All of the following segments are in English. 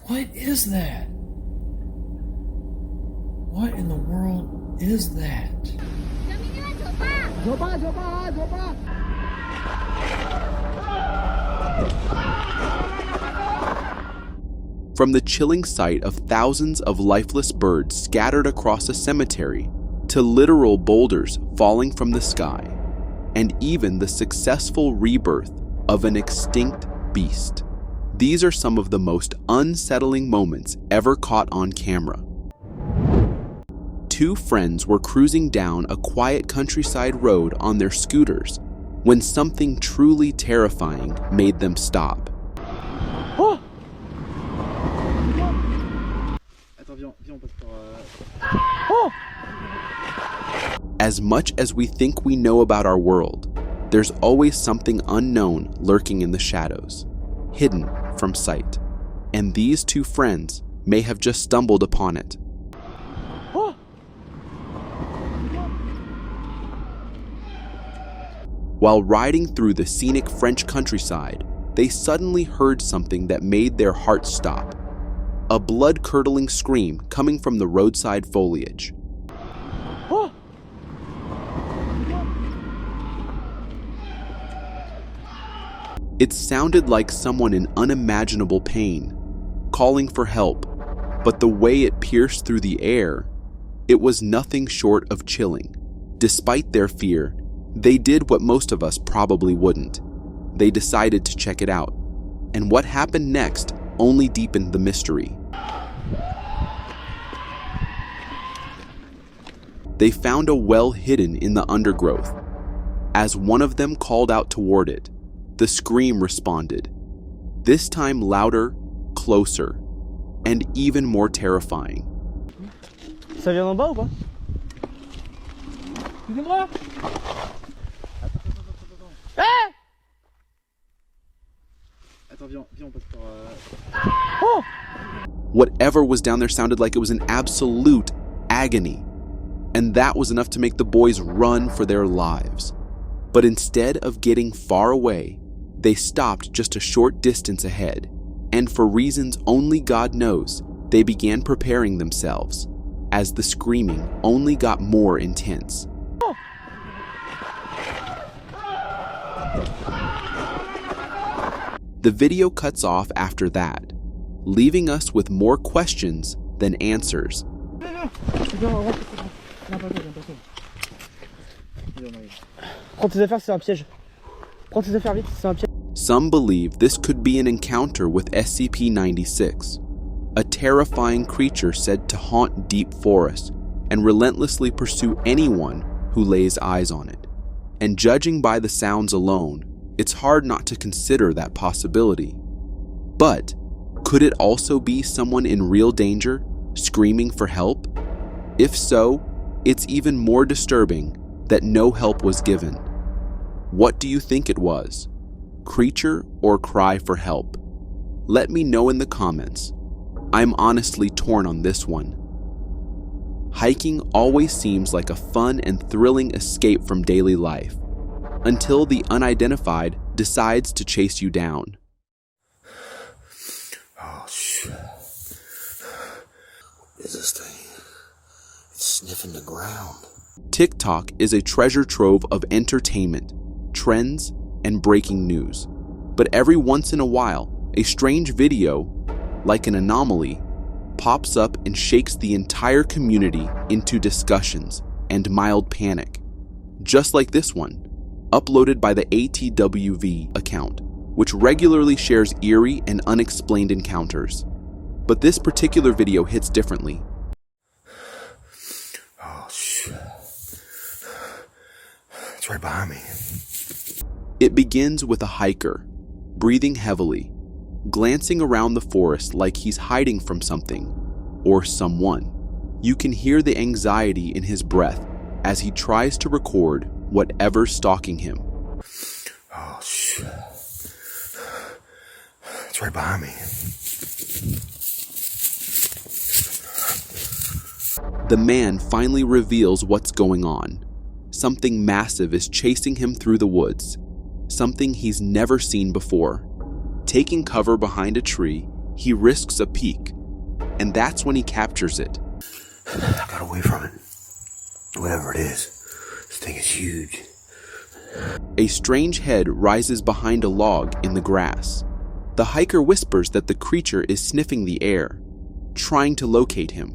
What is that? What in the world is that? From the chilling sight of thousands of lifeless birds scattered across a cemetery, to literal boulders falling from the sky, and even the successful rebirth of an extinct beast. These are some of the most unsettling moments ever caught on camera. Two friends were cruising down a quiet countryside road on their scooters when something truly terrifying made them stop. Oh! Oh! As much as we think we know about our world, there's always something unknown lurking in the shadows, hidden from sight. And these two friends may have just stumbled upon it. Oh! While riding through the scenic French countryside, they suddenly heard something that made their hearts stop. A blood-curdling scream coming from the roadside foliage. Oh! It sounded like someone in unimaginable pain, calling for help, but the way it pierced through the air, it was nothing short of chilling. Despite their fear, they did what most of us probably wouldn't. They decided to check it out, and what happened next only deepened the mystery. They found a well hidden in the undergrowth. As one of them called out toward it, the scream responded, this time louder, closer, and even more terrifying. Ça vient d'en bas ou pas? Excusez-moi! Ah! Attends, viens, on passe par... Oh! Whatever was down there sounded like it was an absolute agony, and that was enough to make the boys run for their lives. But instead of getting far away, they stopped just a short distance ahead, and for reasons only God knows, they began preparing themselves, as the screaming only got more intense. The video cuts off after that, leaving us with more questions than answers. Prends tes affaires, c'est un piège. Prends tes affaires vite, c'est un piège. Some believe this could be an encounter with SCP-96, a terrifying creature said to haunt deep forests and relentlessly pursue anyone who lays eyes on it. And judging by the sounds alone, it's hard not to consider that possibility. But could it also be someone in real danger, screaming for help? If so, it's even more disturbing that no help was given. What do you think it was? Creature or cry for help? Let me know in the comments. I'm honestly torn on this one. Hiking always seems like a fun and thrilling escape from daily life, until the unidentified decides to chase you down. Oh, shit. What is this thing? It's sniffing the ground. Tik Tok is a treasure trove of entertainment, trends, and breaking news. But every once in a while, a strange video, like an anomaly, pops up and shakes the entire community into discussions and mild panic. Just like this one, uploaded by the ATWV account, which regularly shares eerie and unexplained encounters. But this particular video hits differently. Oh, shit. It's right behind me. It begins with a hiker, breathing heavily, glancing around the forest like he's hiding from something or someone. You can hear the anxiety in his breath as he tries to record whatever's stalking him. Oh, shit. It's right behind me. The man finally reveals what's going on. Something massive is chasing him through the woods, something he's never seen before. Taking cover behind a tree, he risks a peek, and that's when he captures it. I got away from it. Whatever it is, this thing is huge. A strange head rises behind a log in the grass. The hiker whispers that the creature is sniffing the air, trying to locate him,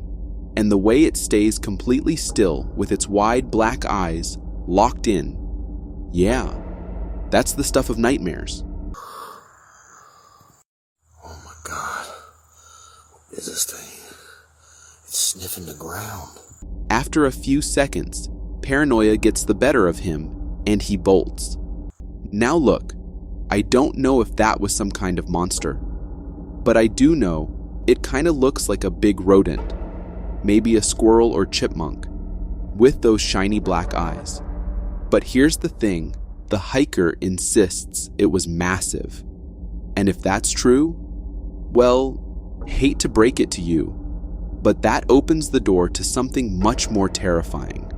and the way it stays completely still with its wide black eyes locked in. Yeah, that's the stuff of nightmares. Oh my God. What is this thing? It's sniffing the ground. After a few seconds, paranoia gets the better of him and he bolts. Now look, I don't know if that was some kind of monster, but I do know it kind of looks like a big rodent, maybe a squirrel or chipmunk, with those shiny black eyes. But here's the thing, the hiker insists it was massive. And if that's true, well, hate to break it to you, but that opens the door to something much more terrifying.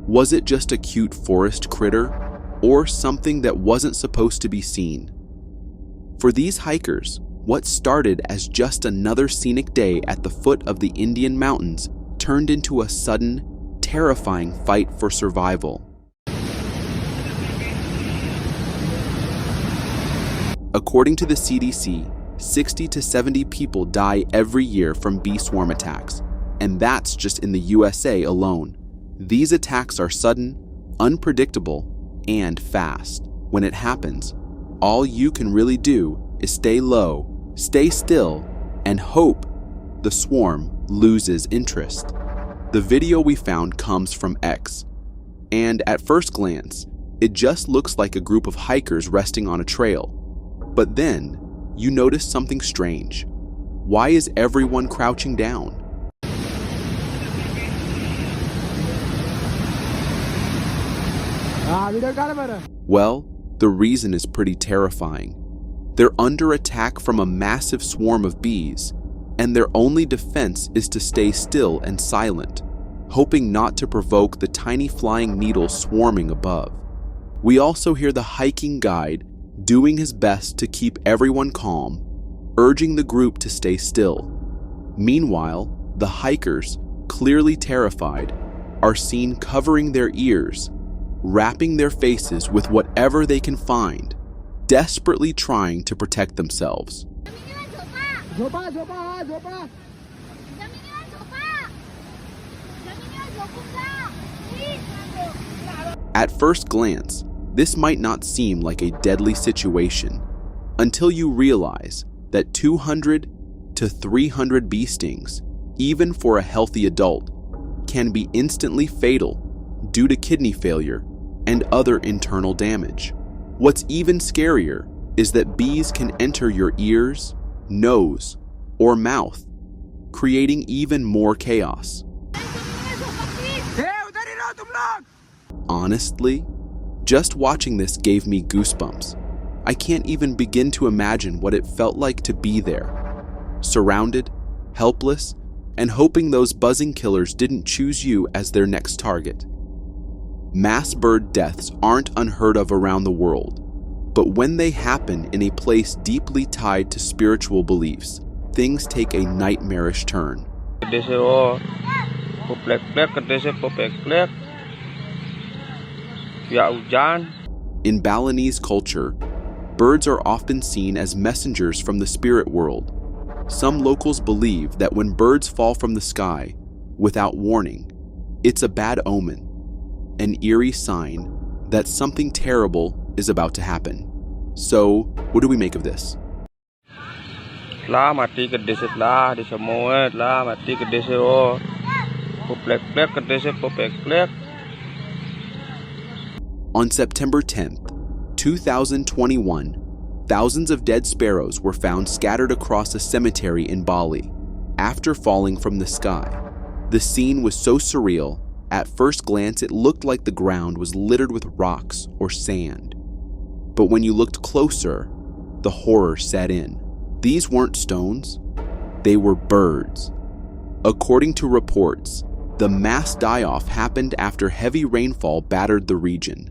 Was it just a cute forest critter, or something that wasn't supposed to be seen? For these hikers, what started as just another scenic day at the foot of the Indian mountains turned into a sudden, terrifying fight for survival. According to the CDC, 60 to 70 people die every year from bee swarm attacks, and that's just in the USA alone. These attacks are sudden, unpredictable, and fast. When it happens, all you can really do is stay low, stay still, and hope the swarm loses interest. The video we found comes from X, and at first glance, it just looks like a group of hikers resting on a trail. But then, you notice something strange. Why is everyone crouching down? Well, the reason is pretty terrifying. They're under attack from a massive swarm of bees, and their only defense is to stay still and silent, hoping not to provoke the tiny flying needles swarming above. We also hear the hiking guide doing his best to keep everyone calm, urging the group to stay still. Meanwhile, the hikers, clearly terrified, are seen covering their ears, wrapping their faces with whatever they can find, desperately trying to protect themselves. At first glance, this might not seem like a deadly situation until you realize that 200 to 300 bee stings, even for a healthy adult, can be instantly fatal due to kidney failure and other internal damage. What's even scarier is that bees can enter your ears, nose, or mouth, creating even more chaos. Honestly, just watching this gave me goosebumps. I can't even begin to imagine what it felt like to be there, surrounded, helpless, and hoping those buzzing killers didn't choose you as their next target. Mass bird deaths aren't unheard of around the world, but when they happen in a place deeply tied to spiritual beliefs, things take a nightmarish turn. In Balinese culture, birds are often seen as messengers from the spirit world. Some locals believe that when birds fall from the sky, without warning, it's a bad omen, an eerie sign that something terrible is about to happen. So, what do we make of this? On September 10th, 2021, thousands of dead sparrows were found scattered across a cemetery in Bali after falling from the sky. The scene was so surreal, at first glance it looked like the ground was littered with rocks or sand. But when you looked closer, the horror set in. These weren't stones, they were birds. According to reports, the mass die-off happened after heavy rainfall battered the region.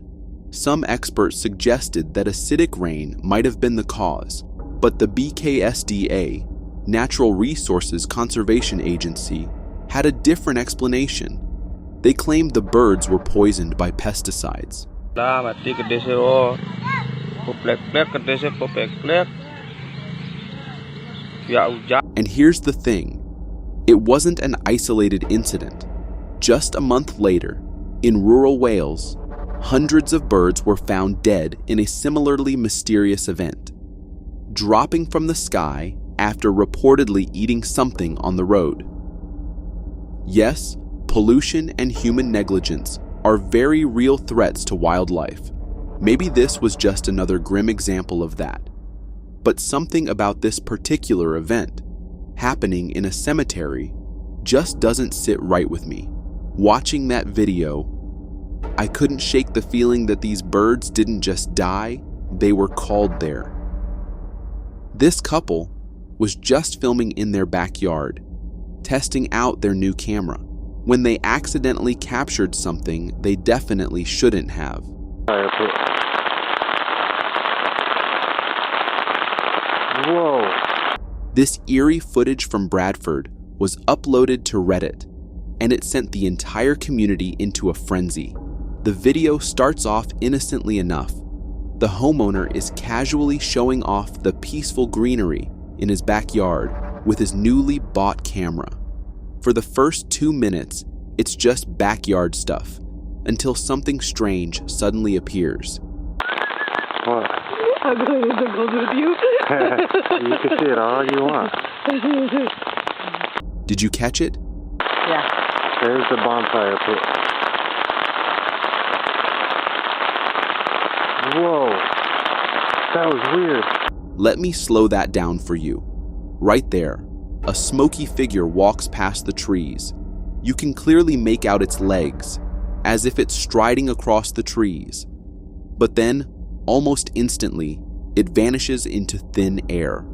Some experts suggested that acidic rain might have been the cause, but the BKSDA Natural Resources Conservation Agency, had a different explanation. They claimed the birds were poisoned by pesticides. And here's the thing. It wasn't an isolated incident. Just a month later, in rural Wales, hundreds of birds were found dead in a similarly mysterious event, dropping from the sky after reportedly eating something on the road. Yes, pollution and human negligence are very real threats to wildlife. Maybe this was just another grim example of that. But something about this particular event, happening in a cemetery, just doesn't sit right with me. Watching that video, I couldn't shake the feeling that these birds didn't just die, they were called there. This couple was just filming in their backyard, testing out their new camera, when they accidentally captured something they definitely shouldn't have. Whoa. This eerie footage from Bradford was uploaded to Reddit, and it sent the entire community into a frenzy. The video starts off innocently enough. The homeowner is casually showing off the peaceful greenery in his backyard with his newly bought camera. For the first 2 minutes, it's just backyard stuff, until something strange suddenly appears. What? I'm going to go with you. You can see it all you want. Did you catch it? Yeah. There's the bonfire pit. Whoa. That was weird. Let me slow that down for you. Right there, a smoky figure walks past the trees. You can clearly make out its legs, as if it's striding across the trees. But then, almost instantly, it vanishes into thin air.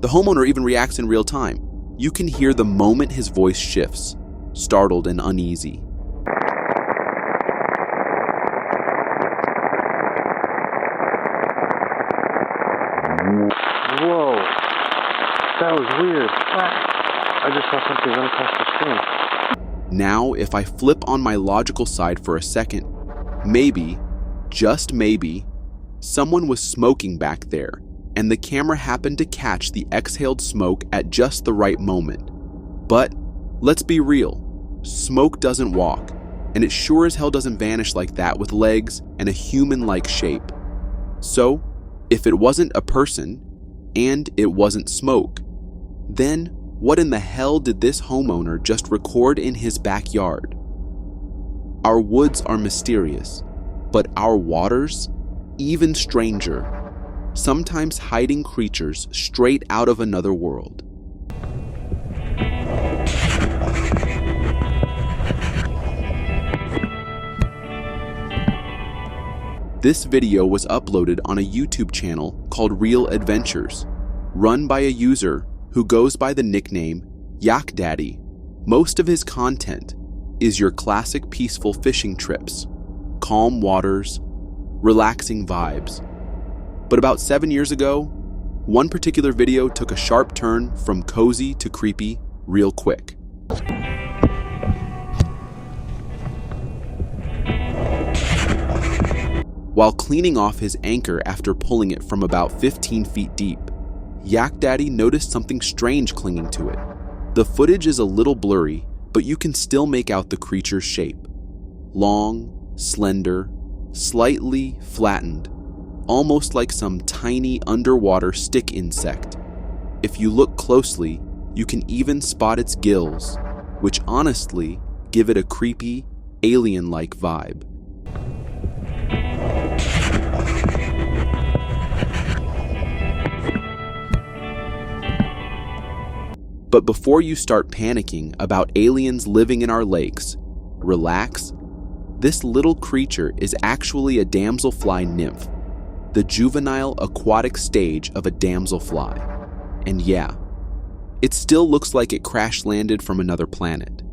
The homeowner even reacts in real time. You can hear the moment his voice shifts, startled and uneasy. Whoa. That was weird. What? I just saw something run across the screen. Now, if I flip on my logical side for a second, maybe, just maybe, someone was smoking back there, and the camera happened to catch the exhaled smoke at just the right moment. But, let's be real, smoke doesn't walk, and it sure as hell doesn't vanish like that with legs and a human-like shape. So, if it wasn't a person, and it wasn't smoke, then what in the hell did this homeowner just record in his backyard? Our woods are mysterious, but our waters, even stranger, sometimes hiding creatures straight out of another world. This video was uploaded on a YouTube channel called Real Adventures, run by a user who goes by the nickname Yak Daddy. Most of his content is your classic peaceful fishing trips, calm waters, relaxing vibes. But about 7 years ago, one particular video took a sharp turn from cozy to creepy real quick. While cleaning off his anchor after pulling it from about 15 feet deep, Yak Daddy noticed something strange clinging to it. The footage is a little blurry, but you can still make out the creature's shape. Long, slender, slightly flattened, almost like some tiny underwater stick insect. If you look closely, you can even spot its gills, which honestly give it a creepy, alien-like vibe. But before you start panicking about aliens living in our lakes, relax. This little creature is actually a damselfly nymph, the juvenile aquatic stage of a damselfly. And yeah, it still looks like it crash-landed from another planet.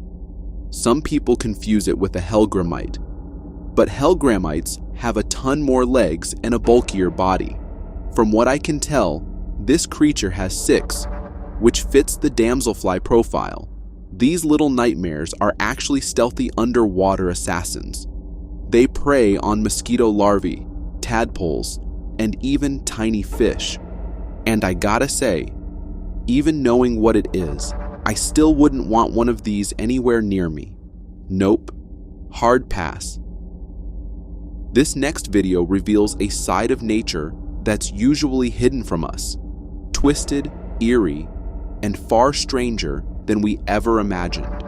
Some people confuse it with a hellgrammite, but hellgrammites have a ton more legs and a bulkier body. From what I can tell, this creature has 6, which fits the damselfly profile. These little nightmares are actually stealthy underwater assassins. They prey on mosquito larvae, tadpoles, and even tiny fish. And I gotta say, even knowing what it is, I still wouldn't want one of these anywhere near me. Nope. Hard pass. This next video reveals a side of nature that's usually hidden from us, twisted, eerie, and far stranger than we ever imagined.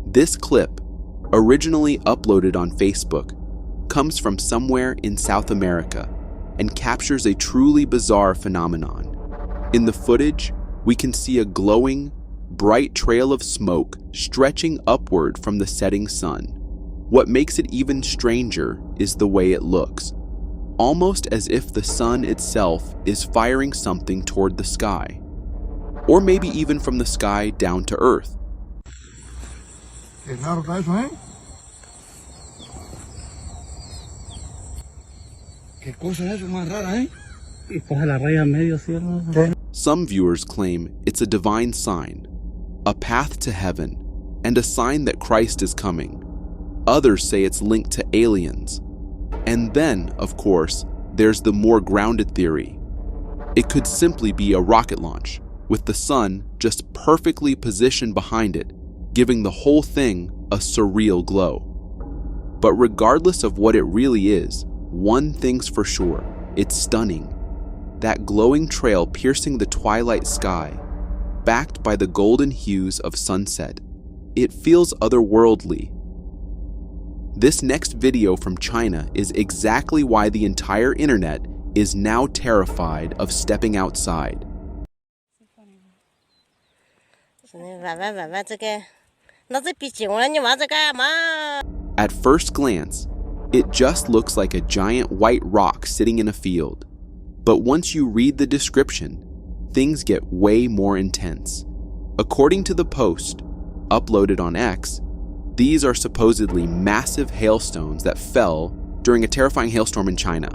This clip, originally uploaded on Facebook, comes from somewhere in South America and captures a truly bizarre phenomenon. In the footage, we can see a glowing, bright trail of smoke stretching upward from the setting sun. What makes it even stranger is the way it looks, almost as if the sun itself is firing something toward the sky, or maybe even from the sky down to earth. Some viewers claim it's a divine sign, a path to heaven, and a sign that Christ is coming. Others say it's linked to aliens. And then, of course, there's the more grounded theory. It could simply be a rocket launch, with the sun just perfectly positioned behind it, giving the whole thing a surreal glow. But regardless of what it really is, one thing's for sure, it's stunning. That glowing trail piercing the twilight sky, backed by the golden hues of sunset. It feels otherworldly. This next video from China is exactly why the entire internet is now terrified of stepping outside. At first glance, it just looks like a giant white rock sitting in a field. But once you read the description, things get way more intense. According to the post, uploaded on X, these are supposedly massive hailstones that fell during a terrifying hailstorm in China.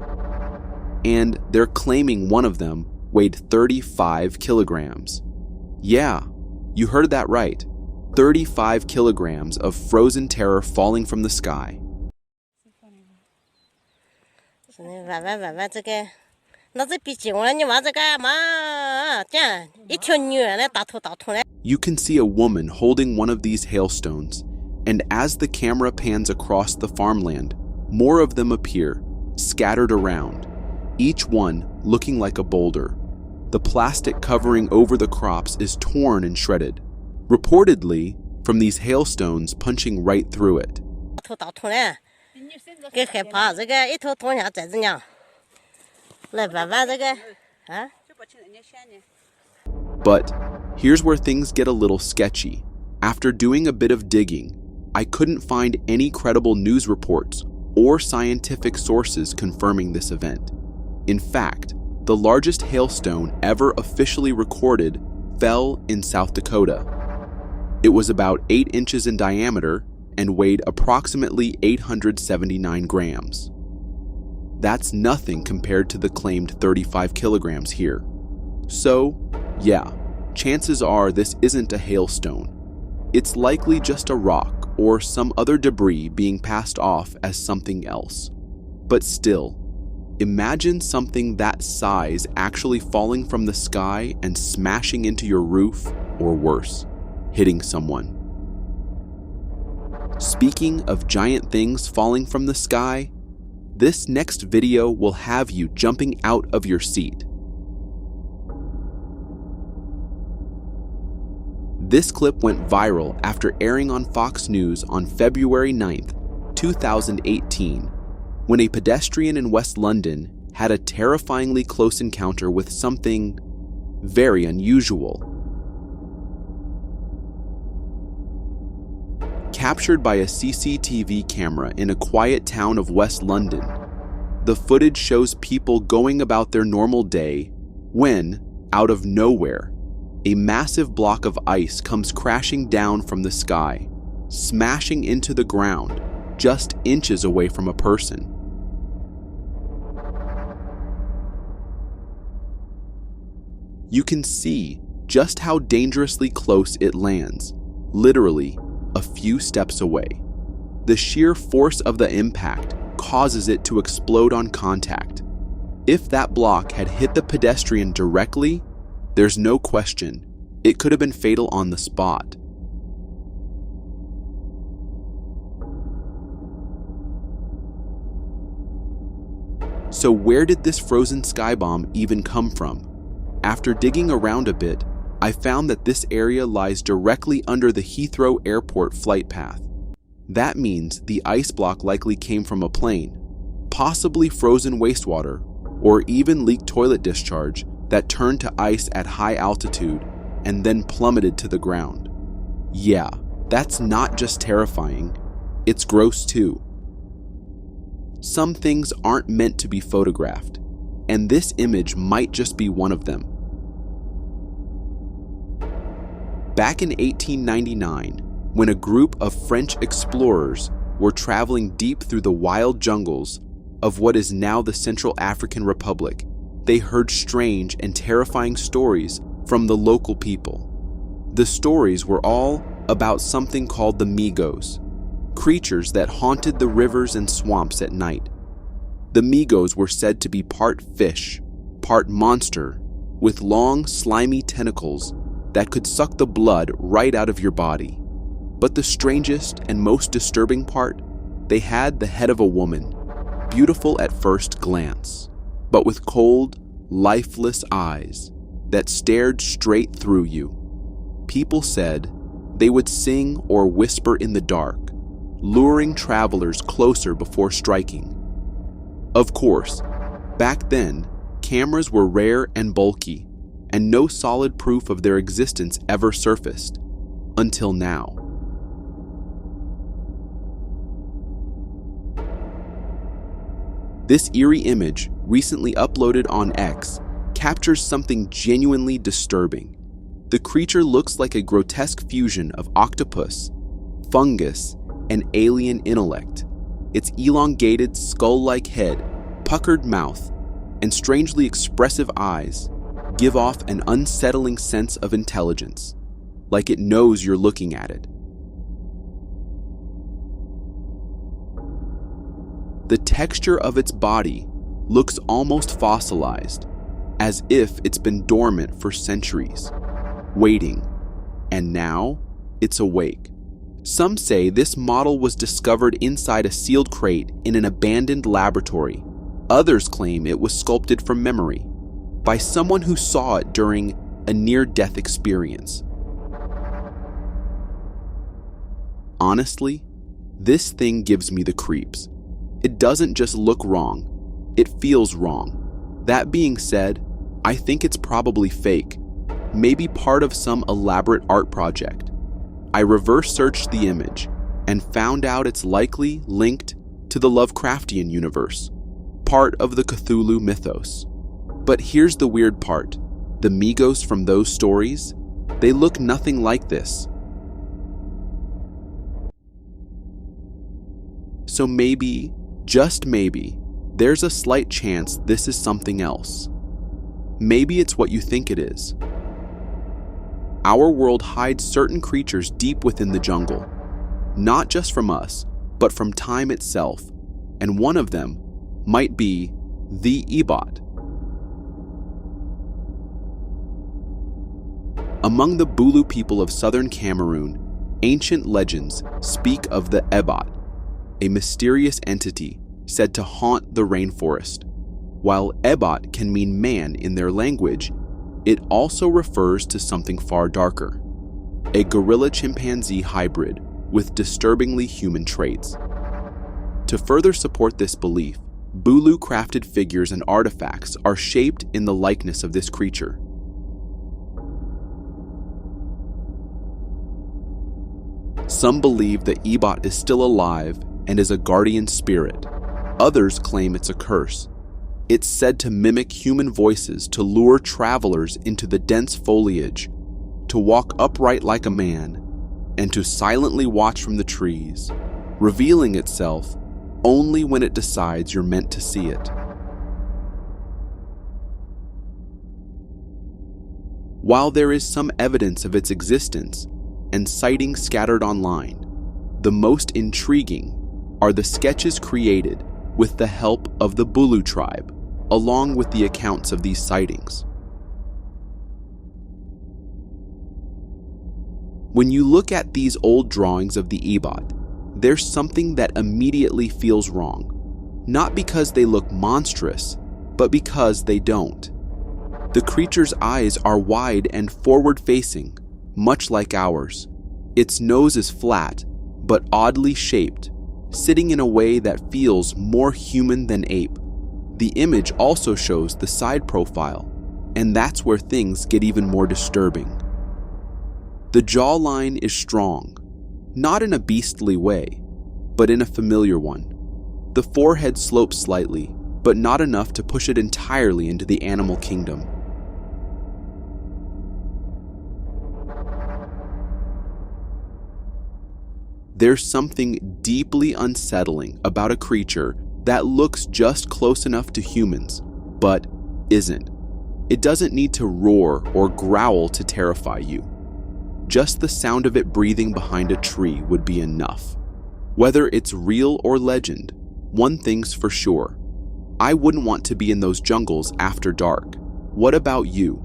And they're claiming one of them weighed 35 kilograms. Yeah, you heard that right. 35 kilograms of frozen terror falling from the sky. You can see a woman holding one of these hailstones, and as the camera pans across the farmland, more of them appear, scattered around, each one looking like a boulder. The plastic covering over the crops is torn and shredded, reportedly from these hailstones punching right through it. But here's where things get a little sketchy. After doing a bit of digging, I couldn't find any credible news reports or scientific sources confirming this event. In fact, the largest hailstone ever officially recorded fell in South Dakota. It was about 8 inches in diameter and weighed approximately 879 grams. That's nothing compared to the claimed 35 kilograms here. So, yeah, chances are this isn't a hailstone. It's likely just a rock or some other debris being passed off as something else. But still, imagine something that size actually falling from the sky and smashing into your roof, or worse, hitting someone. Speaking of giant things falling from the sky, this next video will have you jumping out of your seat. This clip went viral after airing on Fox News on February 9th, 2018, when a pedestrian in West London had a terrifyingly close encounter with something very unusual. Captured by a CCTV camera in a quiet town of West London, the footage shows people going about their normal day when, out of nowhere, a massive block of ice comes crashing down from the sky, smashing into the ground just inches away from a person. You can see just how dangerously close it lands, literally a few steps away. The sheer force of the impact causes it to explode on contact. If that block had hit the pedestrian directly, there's no question it could have been fatal on the spot. So where did this frozen sky bomb even come from? After digging around a bit, I found that this area lies directly under the Heathrow Airport flight path. That means the ice block likely came from a plane, possibly frozen wastewater, or even leaked toilet discharge that turned to ice at high altitude and then plummeted to the ground. Yeah, that's not just terrifying, it's gross too. Some things aren't meant to be photographed, and this image might just be one of them. Back in 1899, when a group of French explorers were traveling deep through the wild jungles of what is now the Central African Republic, they heard strange and terrifying stories from the local people. The stories were all about something called the Migos, creatures that haunted the rivers and swamps at night. The Migos were said to be part fish, part monster, with long, slimy tentacles that could suck the blood right out of your body. But the strangest and most disturbing part, they had the head of a woman, beautiful at first glance, but with cold, lifeless eyes that stared straight through you. People said they would sing or whisper in the dark, luring travelers closer before striking. Of course, back then, cameras were rare and bulky, and no solid proof of their existence ever surfaced, until now. This eerie image, recently uploaded on X, captures something genuinely disturbing. The creature looks like a grotesque fusion of octopus, fungus, and alien intellect. Its elongated, skull-like head, puckered mouth, and strangely expressive eyes give off an unsettling sense of intelligence, like it knows you're looking at it. The texture of its body looks almost fossilized, as if it's been dormant for centuries, waiting, and now it's awake. Some say this model was discovered inside a sealed crate in an abandoned laboratory. Others claim it was sculpted from memory by someone who saw it during a near-death experience. Honestly, this thing gives me the creeps. It doesn't just look wrong, it feels wrong. That being said, I think it's probably fake, maybe part of some elaborate art project. I reverse searched the image and found out it's likely linked to the Lovecraftian universe, part of the Cthulhu mythos. But here's the weird part. The Migos from those stories, they look nothing like this. So maybe, just maybe, there's a slight chance this is something else. Maybe it's what you think it is. Our world hides certain creatures deep within the jungle, not just from us, but from time itself, and one of them might be the Ebot. Among the Bulu people of southern Cameroon, ancient legends speak of the Ebot, a mysterious entity said to haunt the rainforest. While Ebot can mean man in their language, it also refers to something far darker, a gorilla-chimpanzee hybrid with disturbingly human traits. To further support this belief, Bulu-crafted figures and artifacts are shaped in the likeness of this creature. Some believe that Ebot is still alive and is a guardian spirit. Others claim it's a curse. It's said to mimic human voices to lure travelers into the dense foliage, to walk upright like a man, and to silently watch from the trees, revealing itself only when it decides you're meant to see it. While there is some evidence of its existence and sightings scattered online, the most intriguing are the sketches created with the help of the Bulu tribe, along with the accounts of these sightings. When you look at these old drawings of the Ebot, there's something that immediately feels wrong. Not because they look monstrous, but because they don't. The creature's eyes are wide and forward-facing, much like ours. Its nose is flat, but oddly shaped, sitting in a way that feels more human than ape. The image also shows the side profile, and that's where things get even more disturbing. The jawline is strong, not in a beastly way, but in a familiar one. The forehead slopes slightly, but not enough to push it entirely into the animal kingdom. There's something deeply unsettling about a creature that looks just close enough to humans, but isn't. It doesn't need to roar or growl to terrify you. Just the sound of it breathing behind a tree would be enough. Whether it's real or legend, one thing's for sure. I wouldn't want to be in those jungles after dark. What about you?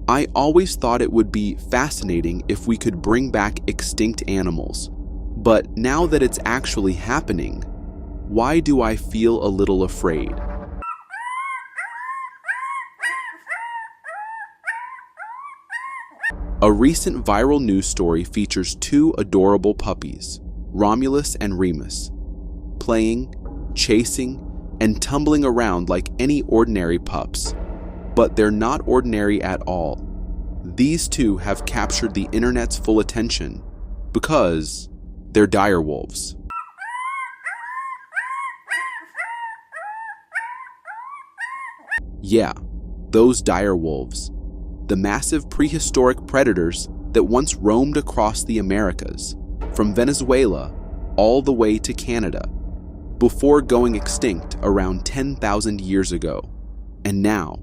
I always thought it would be fascinating if we could bring back extinct animals. But now that it's actually happening, why do I feel a little afraid? A recent viral news story features two adorable puppies, Romulus and Remus, playing, chasing, and tumbling around like any ordinary pups. But they're not ordinary at all. These two have captured the internet's full attention because they're direwolves. Yeah, those direwolves. The massive prehistoric predators that once roamed across the Americas, from Venezuela all the way to Canada, before going extinct around 10,000 years ago. And now,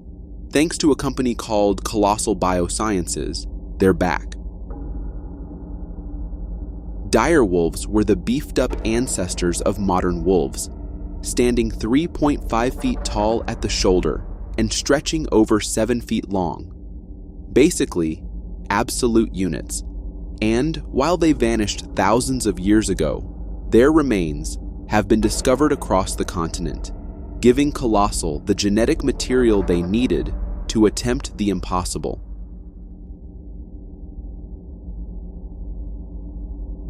thanks to a company called Colossal Biosciences, they're back. Direwolves were the beefed-up ancestors of modern wolves, standing 3.5 feet tall at the shoulder and stretching over 7 feet long. Basically, absolute units. And while they vanished thousands of years ago, their remains have been discovered across the continent, giving Colossal the genetic material they needed to attempt the impossible.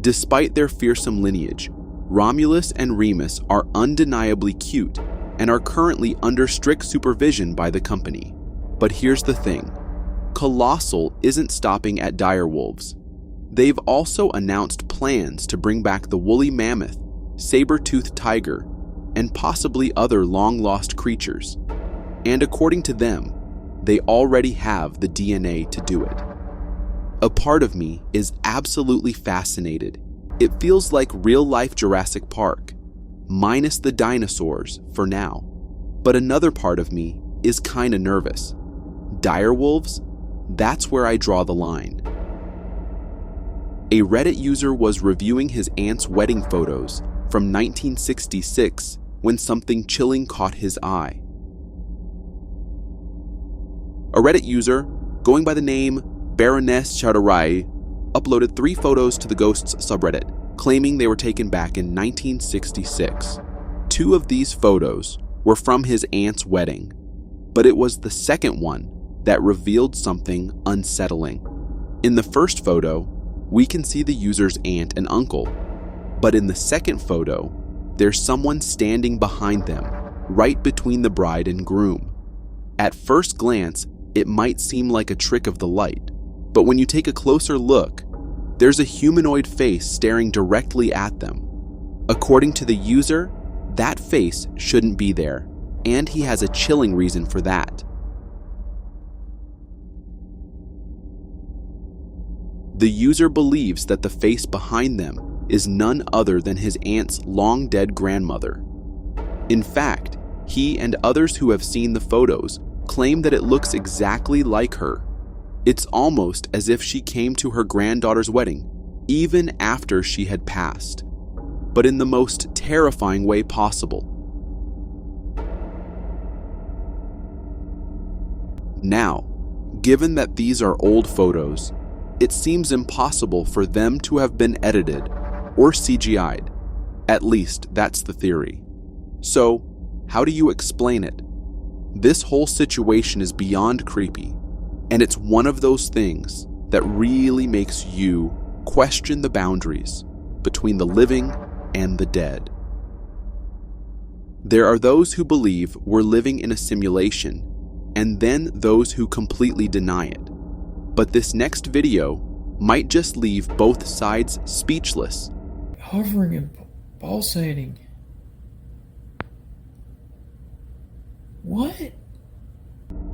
Despite their fearsome lineage, Romulus and Remus are undeniably cute and are currently under strict supervision by the company. But here's the thing. Colossal isn't stopping at direwolves. They've also announced plans to bring back the woolly mammoth, saber-toothed tiger, and possibly other long-lost creatures. And according to them, they already have the DNA to do it. A part of me is absolutely fascinated. It feels like real-life Jurassic Park, minus the dinosaurs for now. But another part of me is kinda nervous. Direwolves? That's where I draw the line. A Reddit user was reviewing his aunt's wedding photos from 1966 when something chilling caught his eye. A Reddit user, going by the name Baroness Chadarai, uploaded 3 photos to the Ghosts subreddit, claiming they were taken back in 1966. 2 of these photos were from his aunt's wedding, but it was the second one that revealed something unsettling. In the first photo, we can see the user's aunt and uncle, but in the second photo, there's someone standing behind them, right between the bride and groom. At first glance, it might seem like a trick of the light, but when you take a closer look, there's a humanoid face staring directly at them. According to the user, that face shouldn't be there, and he has a chilling reason for that. The user believes that the face behind them is none other than his aunt's long-dead grandmother. In fact, he and others who have seen the photos claim that it looks exactly like her. It's almost as if she came to her granddaughter's wedding, even after she had passed, but in the most terrifying way possible. Now, given that these are old photos, it seems impossible for them to have been edited or CGI'd. At least that's the theory. So, how do you explain it? This whole situation is beyond creepy, and it's one of those things that really makes you question the boundaries between the living and the dead. There are those who believe we're living in a simulation, and then those who completely deny it. But this next video might just leave both sides speechless. Hovering and pulsating. What?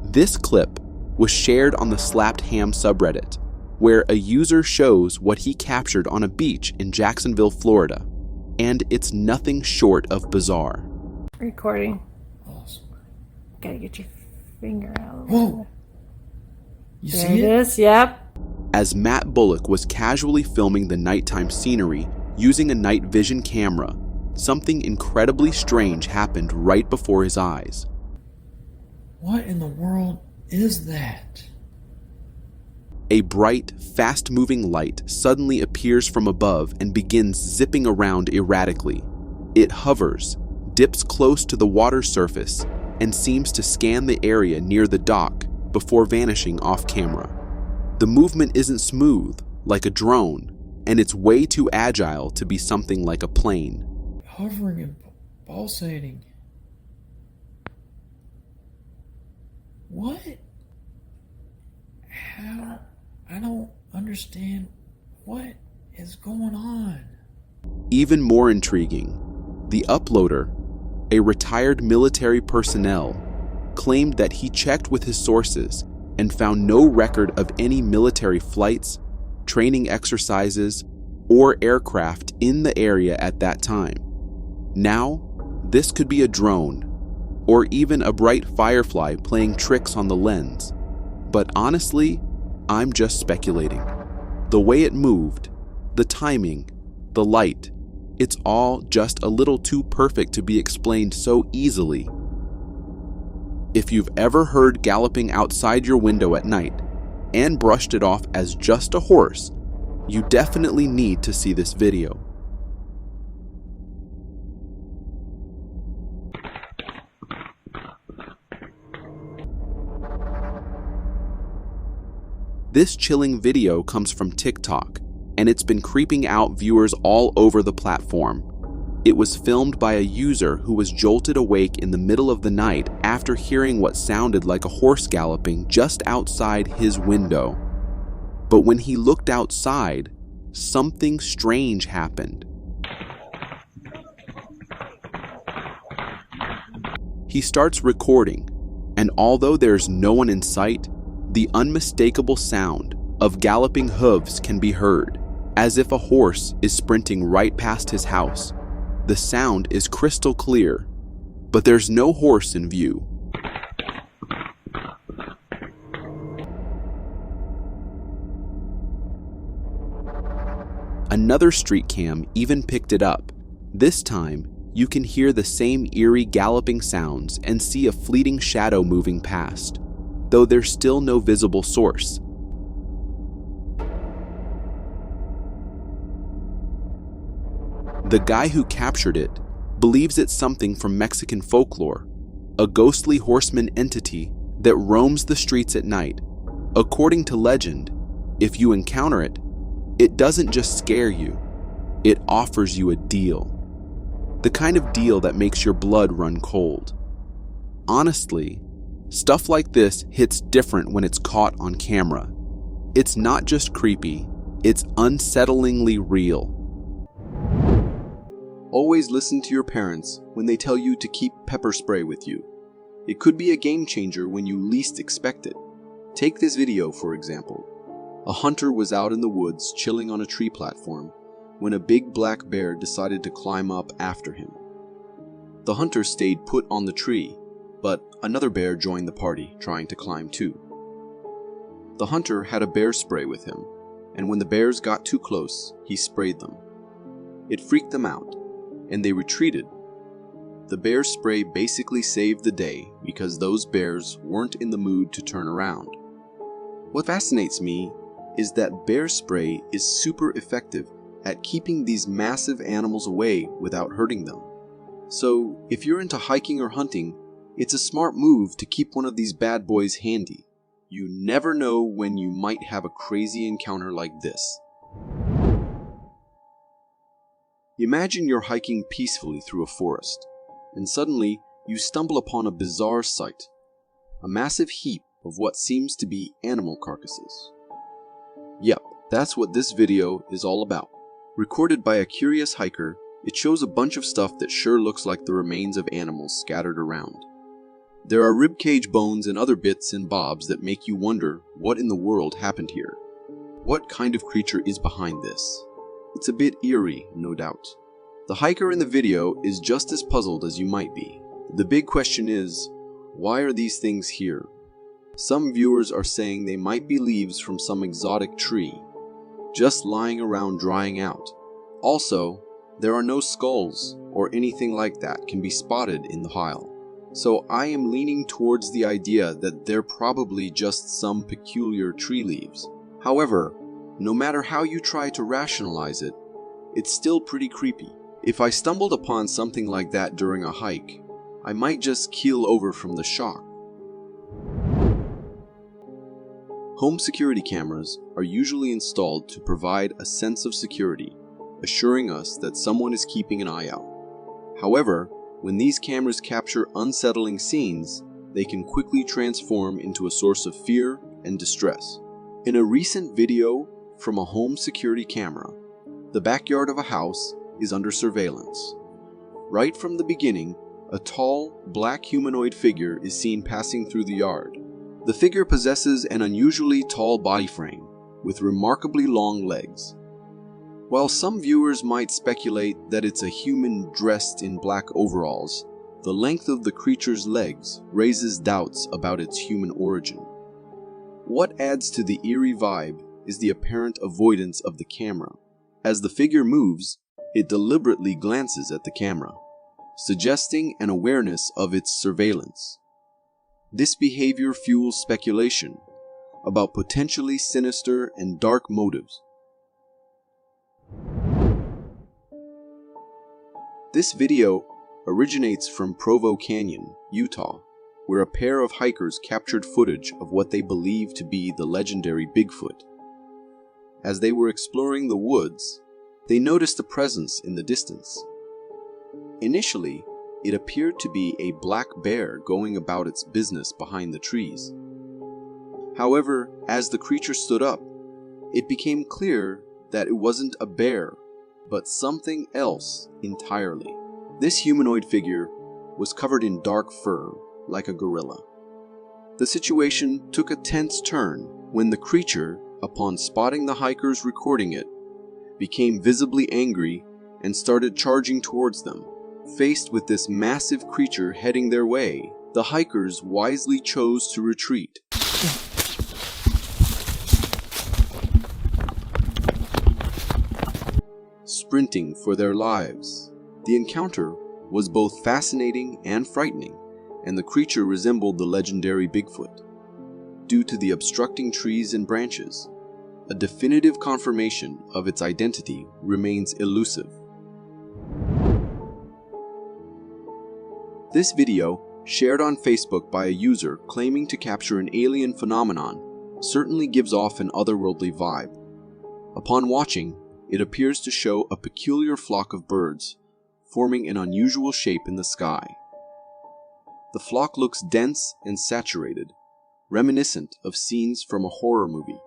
This clip was shared on the Slapped Ham subreddit, where a user shows what he captured on a beach in Jacksonville, Florida, and it's nothing short of bizarre. Recording. Awesome. Gotta get your finger out. Whoa! You There see it it? is, yep. As Matt Bullock was casually filming the nighttime scenery using a night vision camera, something incredibly strange happened right before his eyes. What in the world is that? A bright, fast-moving light suddenly appears from above and begins zipping around erratically. It hovers, dips close to the water surface, and seems to scan the area near the dock before vanishing off camera. The movement isn't smooth, like a drone, and it's way too agile to be something like a plane. Hovering and pulsating. What? How? I don't understand what is going on. Even more intriguing, the uploader, a retired military personnel, claimed that he checked with his sources and found no record of any military flights, training exercises, or aircraft in the area at that time. Now, this could be a drone, or even a bright firefly playing tricks on the lens. But honestly, I'm just speculating. The way it moved, the timing, the light, it's all just a little too perfect to be explained so easily. If you've ever heard galloping outside your window at night and brushed it off as just a horse, you definitely need to see this video. This chilling video comes from Tik Tok, and it's been creeping out viewers all over the platform. It was filmed by a user who was jolted awake in the middle of the night after hearing what sounded like a horse galloping just outside his window. But when he looked outside, something strange happened. He starts recording, and although there's no one in sight, the unmistakable sound of galloping hooves can be heard, as if a horse is sprinting right past his house. The sound is crystal clear, but there's no horse in view. Another street cam even picked it up. This time, you can hear the same eerie galloping sounds and see a fleeting shadow moving past, though there's still no visible source. The guy who captured it believes it's something from Mexican folklore, a ghostly horseman entity that roams the streets at night. According to legend, if you encounter it, it doesn't just scare you, it offers you a deal. The kind of deal that makes your blood run cold. Honestly, stuff like this hits different when it's caught on camera. It's not just creepy, it's unsettlingly real. Always listen to your parents when they tell you to keep pepper spray with you. It could be a game changer when you least expect it. Take this video, for example. A hunter was out in the woods chilling on a tree platform when a big black bear decided to climb up after him. The hunter stayed put on the tree, but another bear joined the party, trying to climb too. The hunter had a bear spray with him, and when the bears got too close, he sprayed them. It freaked them out, and they retreated. The bear spray basically saved the day because those bears weren't in the mood to turn around. What fascinates me is that bear spray is super effective at keeping these massive animals away without hurting them. So, if you're into hiking or hunting, it's a smart move to keep one of these bad boys handy. You never know when you might have a crazy encounter like this. Imagine you're hiking peacefully through a forest, and suddenly you stumble upon a bizarre sight. A massive heap of what seems to be animal carcasses. Yep, that's what this video is all about. Recorded by a curious hiker, it shows a bunch of stuff that sure looks like the remains of animals scattered around. There are ribcage bones and other bits and bobs that make you wonder what in the world happened here. What kind of creature is behind this? It's a bit eerie, no doubt. The hiker in the video is just as puzzled as you might be. The big question is, why are these things here? Some viewers are saying they might be leaves from some exotic tree, just lying around drying out. Also, there are no skulls or anything like that can be spotted in the pile. So I am leaning towards the idea that they're probably just some peculiar tree leaves. However, no matter how you try to rationalize it, it's still pretty creepy. If I stumbled upon something like that during a hike, I might just keel over from the shock. Home security cameras are usually installed to provide a sense of security, assuring us that someone is keeping an eye out. However, when these cameras capture unsettling scenes, they can quickly transform into a source of fear and distress. In a recent video from a home security camera, the backyard of a house is under surveillance. Right from the beginning, a tall, black humanoid figure is seen passing through the yard. The figure possesses an unusually tall body frame, with remarkably long legs. While some viewers might speculate that it's a human dressed in black overalls, the length of the creature's legs raises doubts about its human origin. What adds to the eerie vibe is the apparent avoidance of the camera. As the figure moves, it deliberately glances at the camera, suggesting an awareness of its surveillance. This behavior fuels speculation about potentially sinister and dark motives. This video originates from Provo Canyon, Utah, where a pair of hikers captured footage of what they believe to be the legendary Bigfoot. As they were exploring the woods, they noticed a presence in the distance. Initially, it appeared to be a black bear going about its business behind the trees. However, as the creature stood up, it became clear that it wasn't a bear, but something else entirely. This humanoid figure was covered in dark fur, like a gorilla. The situation took a tense turn when the creature, upon spotting the hikers recording it, became visibly angry and started charging towards them. Faced with this massive creature heading their way, the hikers wisely chose to retreat. Sprinting for their lives. The encounter was both fascinating and frightening, and the creature resembled the legendary Bigfoot. Due to the obstructing trees and branches, a definitive confirmation of its identity remains elusive. This video, shared on Facebook by a user claiming to capture an alien phenomenon, certainly gives off an otherworldly vibe. Upon watching, it appears to show a peculiar flock of birds, forming an unusual shape in the sky. The flock looks dense and saturated, reminiscent of scenes from a horror movie.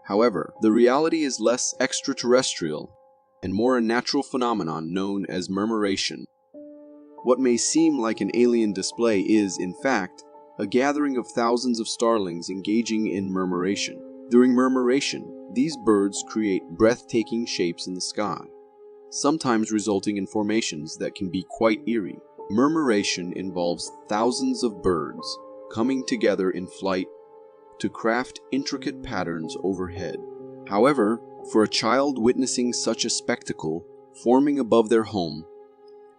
However, the reality is less extraterrestrial and more a natural phenomenon known as murmuration. What may seem like an alien display is, in fact, a gathering of thousands of starlings engaging in murmuration. During murmuration, these birds create breathtaking shapes in the sky, sometimes resulting in formations that can be quite eerie. Murmuration involves thousands of birds coming together in flight to craft intricate patterns overhead. However, for a child witnessing such a spectacle forming above their home,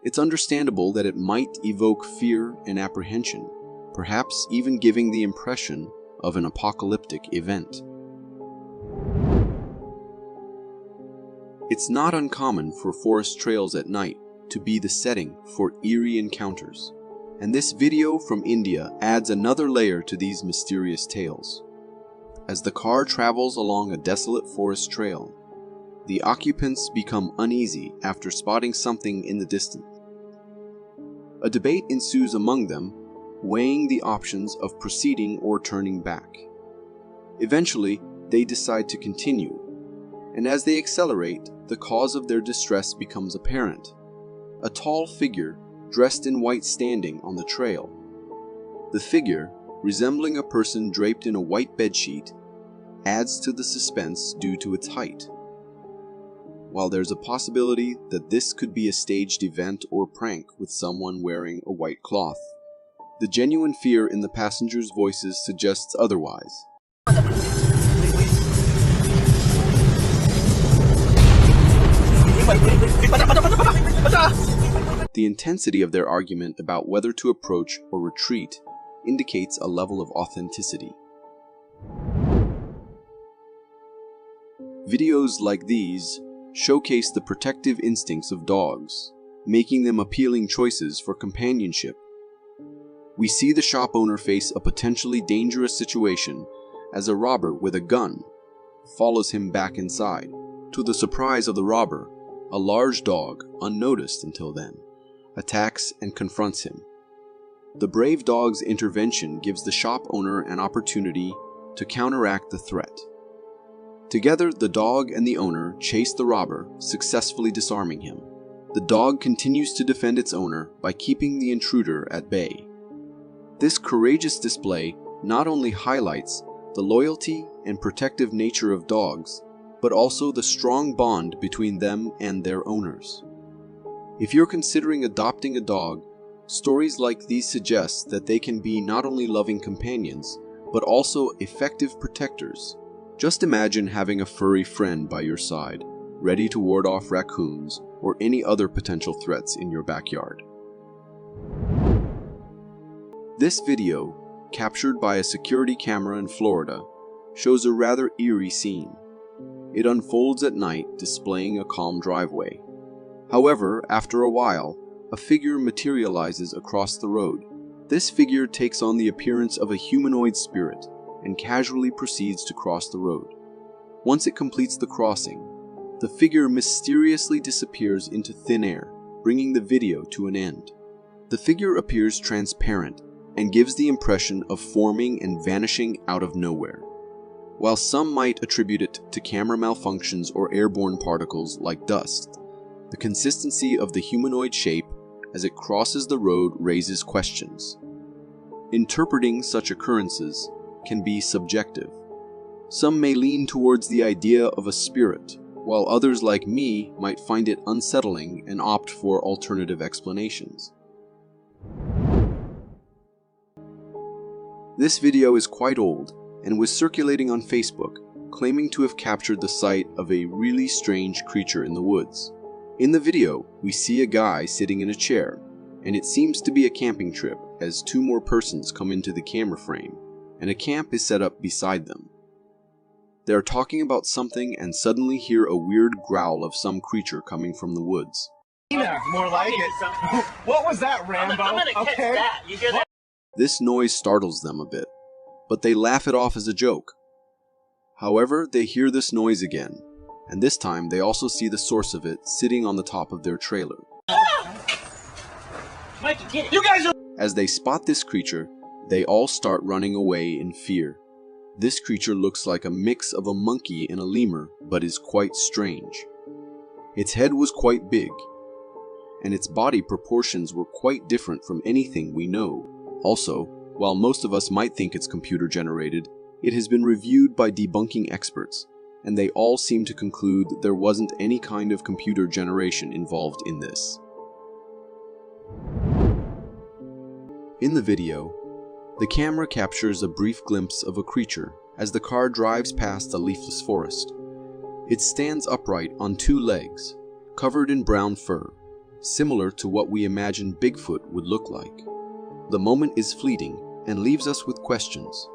it's understandable that it might evoke fear and apprehension, perhaps even giving the impression of an apocalyptic event. It's not uncommon for forest trails at night to be the setting for eerie encounters, and this video from India adds another layer to these mysterious tales. As the car travels along a desolate forest trail, the occupants become uneasy after spotting something in the distance. A debate ensues among them, weighing the options of proceeding or turning back. Eventually, they decide to continue, and as they accelerate, the cause of their distress becomes apparent. A tall figure, dressed in white, standing on the trail. The figure, resembling a person draped in a white bedsheet, adds to the suspense due to its height. While there's a possibility that this could be a staged event or prank with someone wearing a white cloth, the genuine fear in the passengers' voices suggests otherwise. The intensity of their argument about whether to approach or retreat indicates a level of authenticity. Videos like these showcase the protective instincts of dogs, making them appealing choices for companionship. We see the shop owner face a potentially dangerous situation as a robber with a gun follows him back inside. To the surprise of the robber, a large dog, unnoticed until then, attacks and confronts him. The brave dog's intervention gives the shop owner an opportunity to counteract the threat. Together, the dog and the owner chase the robber, successfully disarming him. The dog continues to defend its owner by keeping the intruder at bay. This courageous display not only highlights the loyalty and protective nature of dogs, but also the strong bond between them and their owners. If you're considering adopting a dog, stories like these suggest that they can be not only loving companions, but also effective protectors. Just imagine having a furry friend by your side, ready to ward off raccoons or any other potential threats in your backyard. This video, captured by a security camera in Florida, shows a rather eerie scene. It unfolds at night, displaying a calm driveway. However, after a while, a figure materializes across the road. This figure takes on the appearance of a humanoid spirit and casually proceeds to cross the road. Once it completes the crossing, the figure mysteriously disappears into thin air, bringing the video to an end. The figure appears transparent and gives the impression of forming and vanishing out of nowhere. While some might attribute it to camera malfunctions or airborne particles like dust, the consistency of the humanoid shape as it crosses the road raises questions. Interpreting such occurrences can be subjective. Some may lean towards the idea of a spirit, while others like me might find it unsettling and opt for alternative explanations. This video is quite old and was circulating on Facebook, claiming to have captured the sight of a really strange creature in the woods. In the video, we see a guy sitting in a chair, and it seems to be a camping trip as two more persons come into the camera frame, and a camp is set up beside them. They are talking about something and suddenly hear a weird growl of some creature coming from the woods. More like it. What was that, Rambo? I'm gonna catch that. You hear that? This noise startles them a bit, but they laugh it off as a joke. However, they hear this noise again, and this time they also see the source of it sitting on the top of their trailer. Mikey, get it. You guys are... As they spot this creature, they all start running away in fear. This creature looks like a mix of a monkey and a lemur, but is quite strange. Its head was quite big, and its body proportions were quite different from anything we know. Also, while most of us might think it's computer generated, it has been reviewed by debunking experts, and they all seem to conclude that there wasn't any kind of computer generation involved in this. In the video, the camera captures a brief glimpse of a creature as the car drives past a leafless forest. It stands upright on two legs, covered in brown fur, similar to what we imagine Bigfoot would look like. The moment is fleeting and leaves us with questions.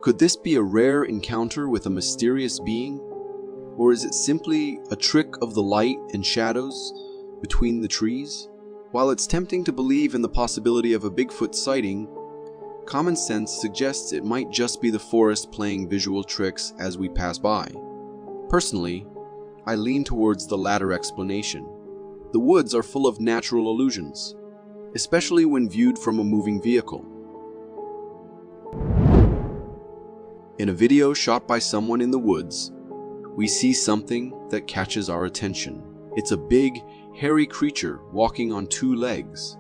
Could this be a rare encounter with a mysterious being? Or is it simply a trick of the light and shadows between the trees? While it's tempting to believe in the possibility of a Bigfoot sighting, common sense suggests it might just be the forest playing visual tricks as we pass by. Personally, I lean towards the latter explanation. The woods are full of natural illusions, especially when viewed from a moving vehicle. In a video shot by someone in the woods, we see something that catches our attention. It's a big, hairy creature walking on two legs,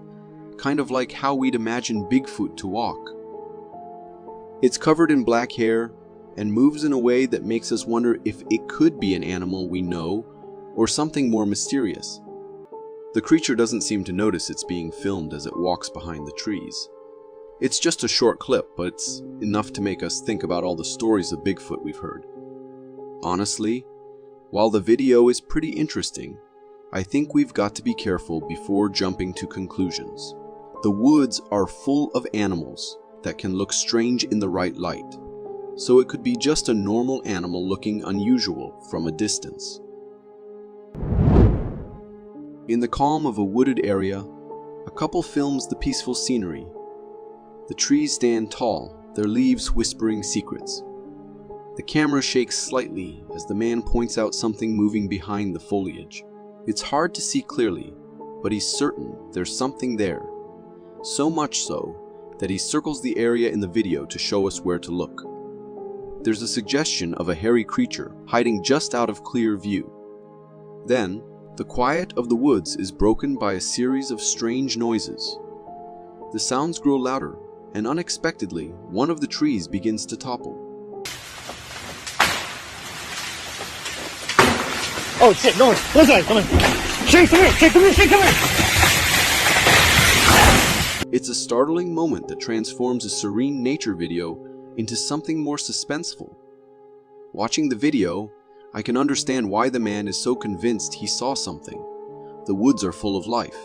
kind of like how we'd imagine Bigfoot to walk. It's covered in black hair and moves in a way that makes us wonder if it could be an animal we know or something more mysterious. The creature doesn't seem to notice it's being filmed as it walks behind the trees. It's just a short clip, but it's enough to make us think about all the stories of Bigfoot we've heard. Honestly, while the video is pretty interesting, I think we've got to be careful before jumping to conclusions. The woods are full of animals that can look strange in the right light, so it could be just a normal animal looking unusual from a distance. In the calm of a wooded area, a couple films the peaceful scenery. The trees stand tall, their leaves whispering secrets. The camera shakes slightly as the man points out something moving behind the foliage. It's hard to see clearly, but he's certain there's something there. So much so that he circles the area in the video to show us where to look. There's a suggestion of a hairy creature hiding just out of clear view. Then, the quiet of the woods is broken by a series of strange noises. The sounds grow louder, and unexpectedly, one of the trees begins to topple. Oh shit, no, listen, come on. Shake, come here, shake, come here, shake, come here. It's a startling moment that transforms a serene nature video into something more suspenseful. Watching the video, I can understand why the man is so convinced he saw something. The woods are full of life,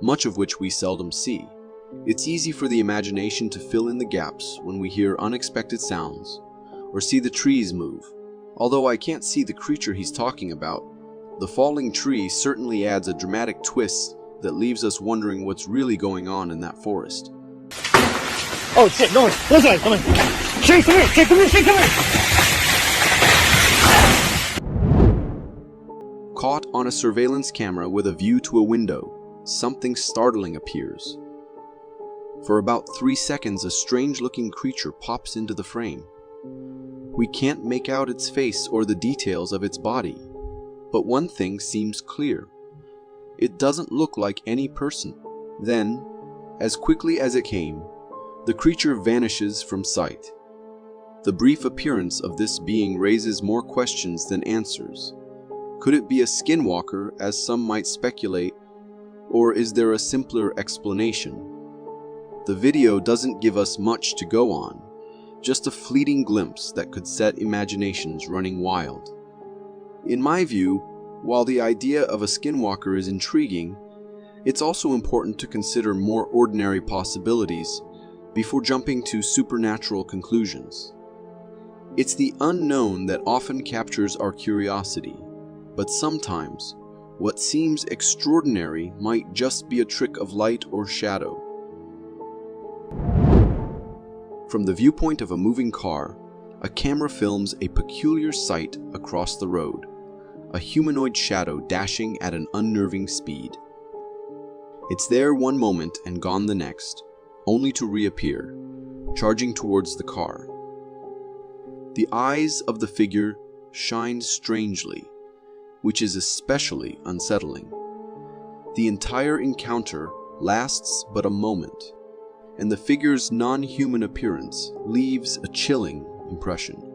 much of which we seldom see. It's easy for the imagination to fill in the gaps when we hear unexpected sounds or see the trees move. Although I can't see the creature he's talking about, the falling tree certainly adds a dramatic twist that leaves us wondering what's really going on in that forest. Oh shit, no, listen, come on. Shake, come here, shake, come here, shake, come here. Caught on a surveillance camera with a view to a window, something startling appears. For about 3 seconds, a strange-looking creature pops into the frame. We can't make out its face or the details of its body, but one thing seems clear. It doesn't look like any person. Then, as quickly as it came, the creature vanishes from sight. The brief appearance of this being raises more questions than answers. Could it be a skinwalker, as some might speculate, or is there a simpler explanation? The video doesn't give us much to go on, just a fleeting glimpse that could set imaginations running wild. In my view, while the idea of a skinwalker is intriguing, it's also important to consider more ordinary possibilities before jumping to supernatural conclusions. It's the unknown that often captures our curiosity, but sometimes what seems extraordinary might just be a trick of light or shadow. From the viewpoint of a moving car, a camera films a peculiar sight across the road, a humanoid shadow dashing at an unnerving speed. It's there one moment and gone the next, only to reappear, charging towards the car. The eyes of the figure shine strangely, which is especially unsettling. The entire encounter lasts but a moment, and the figure's non-human appearance leaves a chilling impression.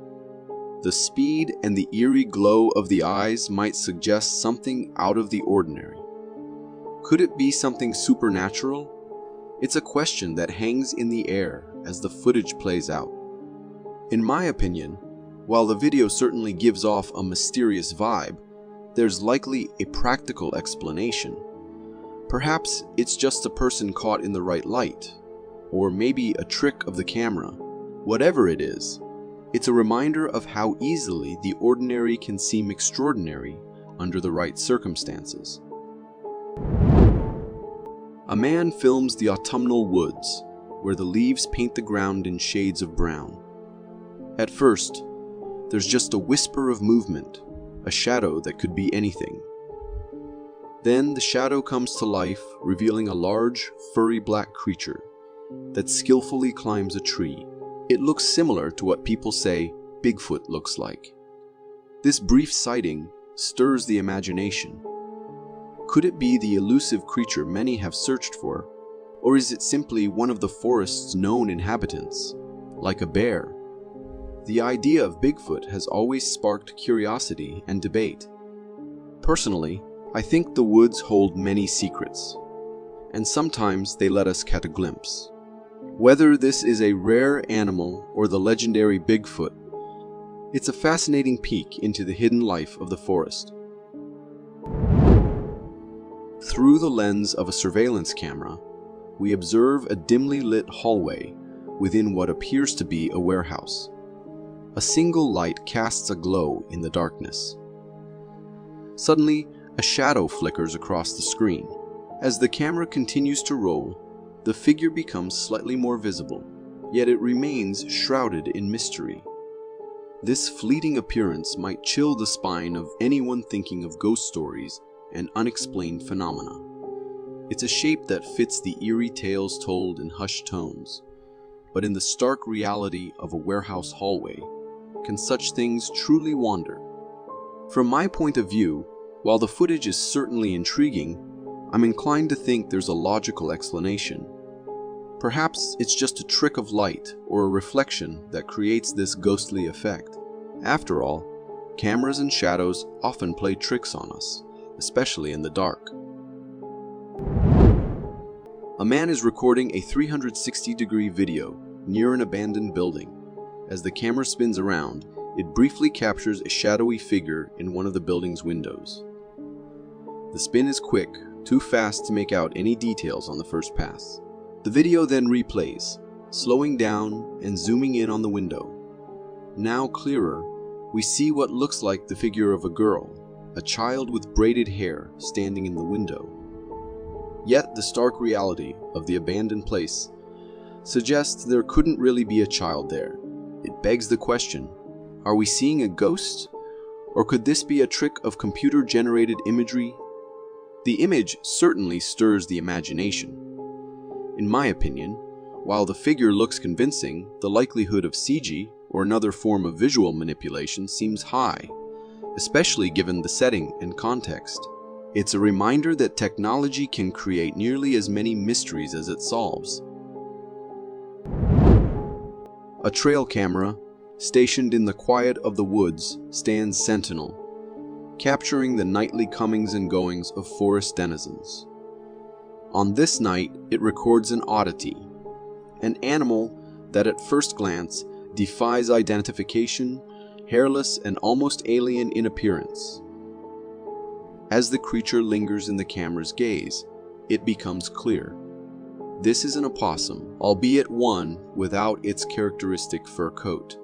The speed and the eerie glow of the eyes might suggest something out of the ordinary. Could it be something supernatural? It's a question that hangs in the air as the footage plays out. In my opinion, while the video certainly gives off a mysterious vibe, there's likely a practical explanation. Perhaps it's just a person caught in the right light, or maybe a trick of the camera. Whatever it is, it's a reminder of how easily the ordinary can seem extraordinary under the right circumstances. A man films the autumnal woods, where the leaves paint the ground in shades of brown. At first, there's just a whisper of movement, a shadow that could be anything. Then the shadow comes to life, revealing a large, furry black creature that skillfully climbs a tree. It looks similar to what people say Bigfoot looks like. This brief sighting stirs the imagination. Could it be the elusive creature many have searched for, or is it simply one of the forest's known inhabitants, like a bear? The idea of Bigfoot has always sparked curiosity and debate. Personally, I think the woods hold many secrets, and sometimes they let us catch a glimpse. Whether this is a rare animal or the legendary Bigfoot, it's a fascinating peek into the hidden life of the forest. Through the lens of a surveillance camera, we observe a dimly lit hallway within what appears to be a warehouse. A single light casts a glow in the darkness. Suddenly, a shadow flickers across the screen. As the camera continues to roll, the figure becomes slightly more visible, yet it remains shrouded in mystery. This fleeting appearance might chill the spine of anyone thinking of ghost stories and unexplained phenomena. It's a shape that fits the eerie tales told in hushed tones, but in the stark reality of a warehouse hallway, can such things truly wander? From my point of view, while the footage is certainly intriguing, I'm inclined to think there's a logical explanation. Perhaps it's just a trick of light or a reflection that creates this ghostly effect. After all, cameras and shadows often play tricks on us, especially in the dark. A man is recording a 360-degree video near an abandoned building. As the camera spins around, it briefly captures a shadowy figure in one of the building's windows. The spin is quick, too fast to make out any details on the first pass. The video then replays, slowing down and zooming in on the window. Now clearer, we see what looks like the figure of a girl, a child with braided hair standing in the window. Yet the stark reality of the abandoned place suggests there couldn't really be a child there. It begs the question, are we seeing a ghost? Or could this be a trick of computer-generated imagery? The image certainly stirs the imagination. In my opinion, while the figure looks convincing, the likelihood of CG or another form of visual manipulation seems high, especially given the setting and context. It's a reminder that technology can create nearly as many mysteries as it solves. A trail camera, stationed in the quiet of the woods, stands sentinel, capturing the nightly comings and goings of forest denizens. On this night, it records an oddity, an animal that at first glance defies identification, hairless and almost alien in appearance. As the creature lingers in the camera's gaze, it becomes clear. This is an opossum, albeit one without its characteristic fur coat.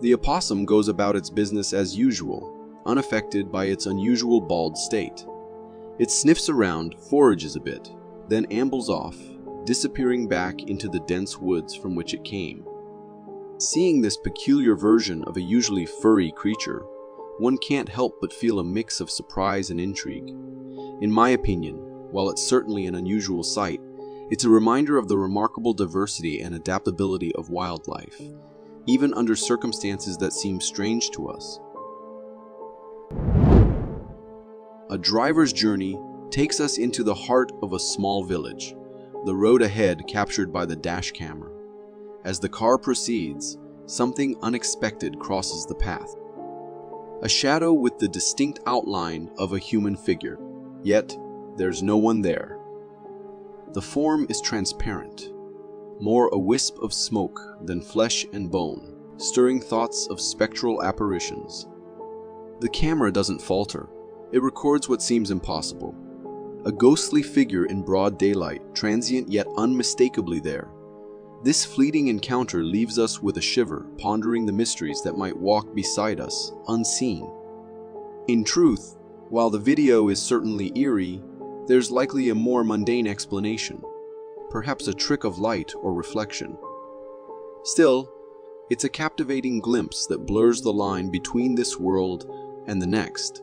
The opossum goes about its business as usual, unaffected by its unusual bald state. It sniffs around, forages a bit, then ambles off, disappearing back into the dense woods from which it came. Seeing this peculiar version of a usually furry creature, one can't help but feel a mix of surprise and intrigue. In my opinion, while it's certainly an unusual sight, it's a reminder of the remarkable diversity and adaptability of wildlife, even under circumstances that seem strange to us. A driver's journey takes us into the heart of a small village, the road ahead captured by the dash camera. As the car proceeds, something unexpected crosses the path. A shadow with the distinct outline of a human figure, yet there's no one there. The form is transparent, more a wisp of smoke than flesh and bone, stirring thoughts of spectral apparitions. The camera doesn't falter. It records what seems impossible. A ghostly figure in broad daylight, transient yet unmistakably there. This fleeting encounter leaves us with a shiver, pondering the mysteries that might walk beside us, unseen. In truth, while the video is certainly eerie, there's likely a more mundane explanation, perhaps a trick of light or reflection. Still, it's a captivating glimpse that blurs the line between this world and the next,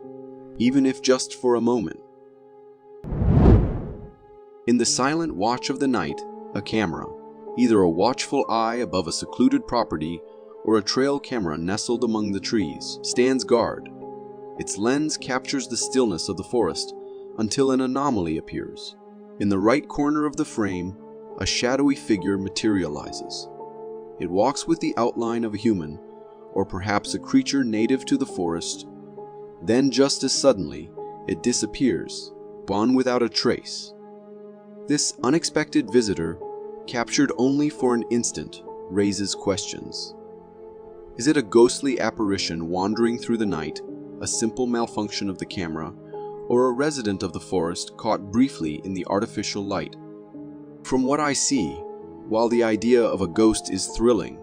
even if just for a moment. In the silent watch of the night, a camera, either a watchful eye above a secluded property or a trail camera nestled among the trees, stands guard. Its lens captures the stillness of the forest until an anomaly appears. In the right corner of the frame, a shadowy figure materializes. It walks with the outline of a human, or perhaps a creature native to the forest. Then just as suddenly, it disappears, gone without a trace. This unexpected visitor, captured only for an instant, raises questions. Is it a ghostly apparition wandering through the night, a simple malfunction of the camera, or a resident of the forest caught briefly in the artificial light? From what I see, while the idea of a ghost is thrilling,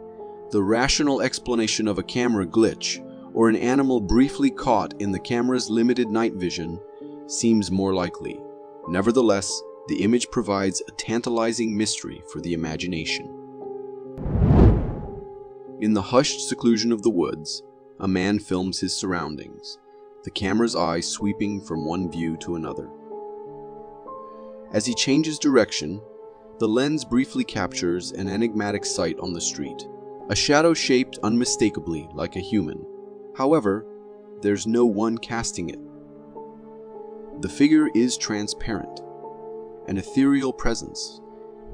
the rational explanation of a camera glitch or an animal briefly caught in the camera's limited night vision seems more likely. Nevertheless, the image provides a tantalizing mystery for the imagination. In the hushed seclusion of the woods, a man films his surroundings, the camera's eye sweeping from one view to another. As he changes direction, the lens briefly captures an enigmatic sight on the street, a shadow shaped unmistakably like a human. However, there's no one casting it. The figure is transparent, an ethereal presence,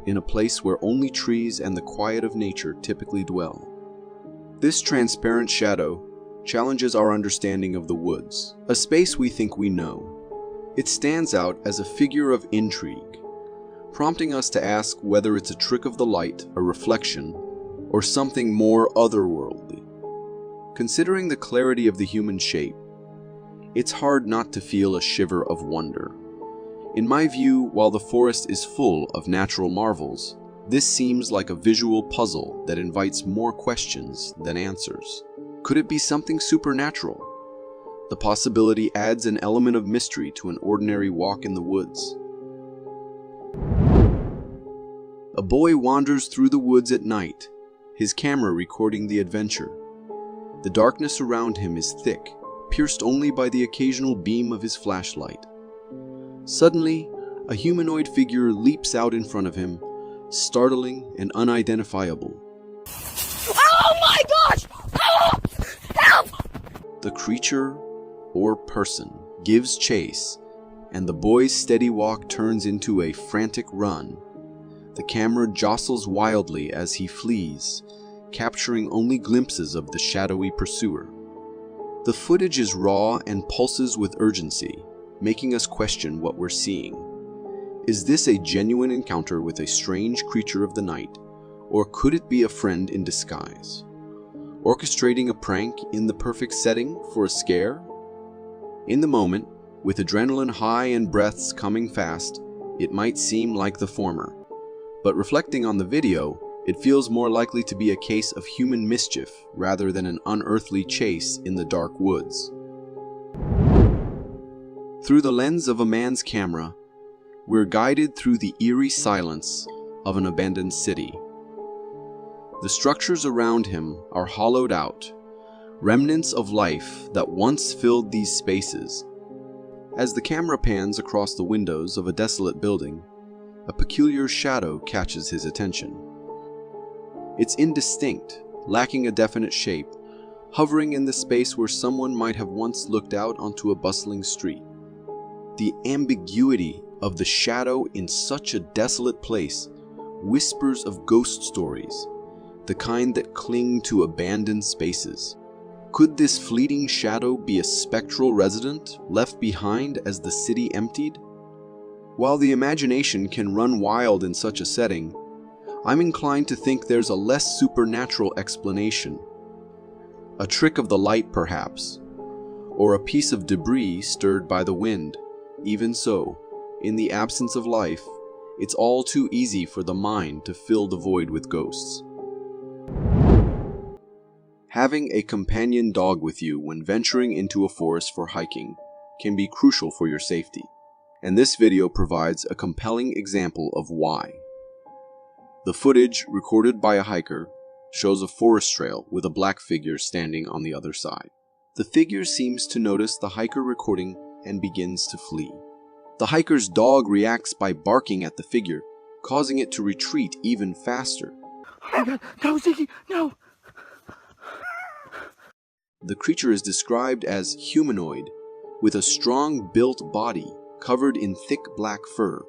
in a place where only trees and the quiet of nature typically dwell. This transparent shadow challenges our understanding of the woods, a space we think we know. It stands out as a figure of intrigue, prompting us to ask whether it's a trick of the light, a reflection, or something more otherworldly. Considering the clarity of the human shape, it's hard not to feel a shiver of wonder. In my view, while the forest is full of natural marvels, this seems like a visual puzzle that invites more questions than answers. Could it be something supernatural? The possibility adds an element of mystery to an ordinary walk in the woods. A boy wanders through the woods at night, his camera recording the adventure. The darkness around him is thick, pierced only by the occasional beam of his flashlight. Suddenly, a humanoid figure leaps out in front of him, startling and unidentifiable. Oh my gosh! Help! Help! The creature, or person, gives chase, and the boy's steady walk turns into a frantic run. The camera jostles wildly as he flees, capturing only glimpses of the shadowy pursuer. The footage is raw and pulses with urgency, making us question what we're seeing. Is this a genuine encounter with a strange creature of the night, or could it be a friend in disguise, orchestrating a prank in the perfect setting for a scare? In the moment, with adrenaline high and breaths coming fast, it might seem like the former. But reflecting on the video, it feels more likely to be a case of human mischief rather than an unearthly chase in the dark woods. Through the lens of a man's camera, we're guided through the eerie silence of an abandoned city. The structures around him are hollowed out, remnants of life that once filled these spaces. As the camera pans across the windows of a desolate building, a peculiar shadow catches his attention. It's indistinct, lacking a definite shape, hovering in the space where someone might have once looked out onto a bustling street. The ambiguity of the shadow in such a desolate place whispers of ghost stories, the kind that cling to abandoned spaces. Could this fleeting shadow be a spectral resident left behind as the city emptied? While the imagination can run wild in such a setting, I'm inclined to think there's a less supernatural explanation. A trick of the light, perhaps, or a piece of debris stirred by the wind. Even so, in the absence of life, it's all too easy for the mind to fill the void with ghosts. Having a companion dog with you when venturing into a forest for hiking can be crucial for your safety, and this video provides a compelling example of why. The footage, recorded by a hiker, shows a forest trail with a black figure standing on the other side. The figure seems to notice the hiker recording and begins to flee. The hiker's dog reacts by barking at the figure, causing it to retreat even faster. Oh my god, no, Ziggy, no! The creature is described as humanoid, with a strong built body covered in thick black fur,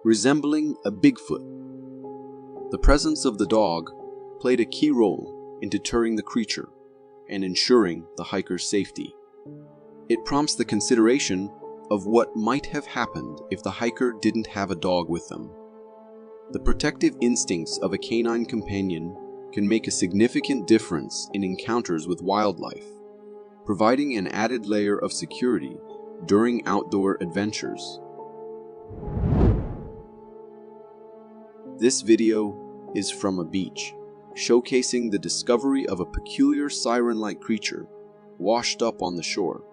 resembling a Bigfoot. The presence of the dog played a key role in deterring the creature and ensuring the hiker's safety. It prompts the consideration of what might have happened if the hiker didn't have a dog with them. The protective instincts of a canine companion can make a significant difference in encounters with wildlife, providing an added layer of security during outdoor adventures. This video is from a beach, showcasing the discovery of a peculiar siren-like creature washed up on the shore.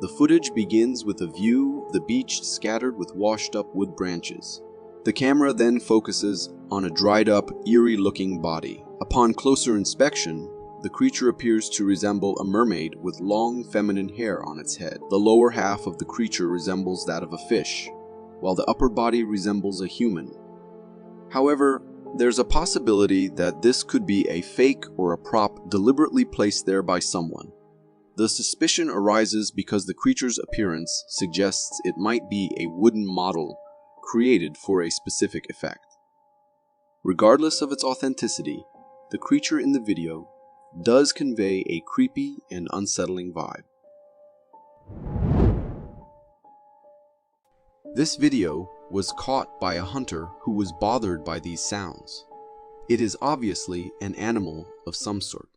The footage begins with a view of the beach scattered with washed-up wood branches. The camera then focuses on a dried-up, eerie-looking body. Upon closer inspection, the creature appears to resemble a mermaid with long feminine hair on its head. The lower half of the creature resembles that of a fish, while the upper body resembles a human. However, there's a possibility that this could be a fake or a prop deliberately placed there by someone. The suspicion arises because the creature's appearance suggests it might be a wooden model created for a specific effect. Regardless of its authenticity, the creature in the video does convey a creepy and unsettling vibe. This video was caught by a hunter who was bothered by these sounds. It is obviously an animal of some sort.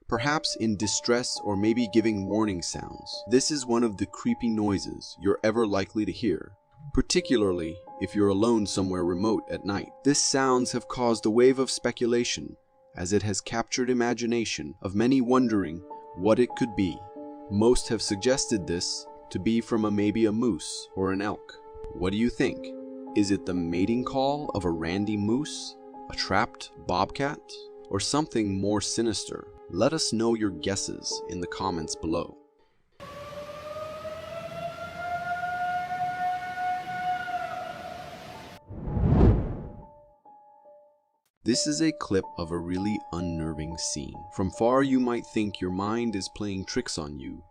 Perhaps in distress or maybe giving warning sounds. This is one of the creepy noises you're ever likely to hear, particularly if you're alone somewhere remote at night. These sounds have caused a wave of speculation, as it has captured imagination of many wondering what it could be. Most have suggested this to be from maybe a moose or an elk. What do you think? Is it the mating call of a randy moose, a trapped bobcat, or something more sinister? Let us know your guesses in the comments below. This is a clip of a really unnerving scene. From far you might think your mind is playing tricks on you,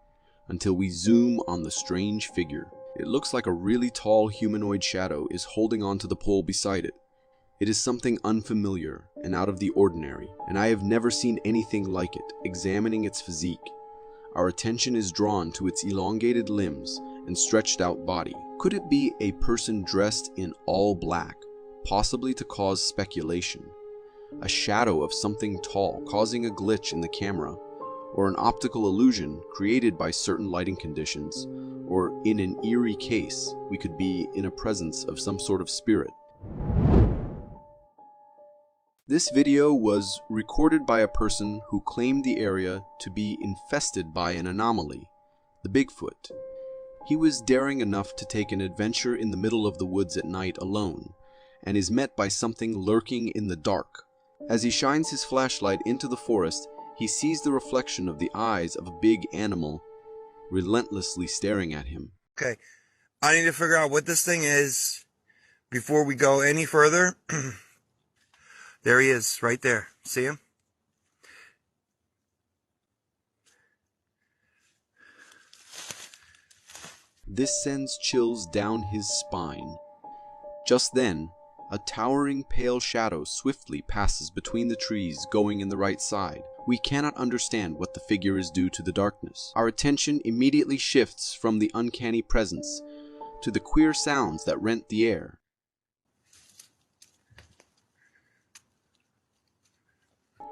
until we zoom on the strange figure. It looks like a really tall humanoid shadow is holding onto the pole beside it. It is something unfamiliar and out of the ordinary, and I have never seen anything like it. Examining its physique, our attention is drawn to its elongated limbs and stretched out body. Could it be a person dressed in all black, possibly to cause speculation? A shadow of something tall causing a glitch in the camera, or an optical illusion created by certain lighting conditions, or in an eerie case, we could be in a presence of some sort of spirit. This video was recorded by a person who claimed the area to be infested by an anomaly, the Bigfoot. He was daring enough to take an adventure in the middle of the woods at night alone, and is met by something lurking in the dark. As he shines his flashlight into the forest, he sees the reflection of the eyes of a big animal relentlessly staring at him. Okay, I need to figure out what this thing is before we go any further. There he is, right there. See him? This sends chills down his spine. Just then, A towering pale shadow swiftly passes between the trees, going in the right side. We cannot understand what the figure is due to the darkness. Our attention immediately shifts from the uncanny presence to the queer sounds that rent the air.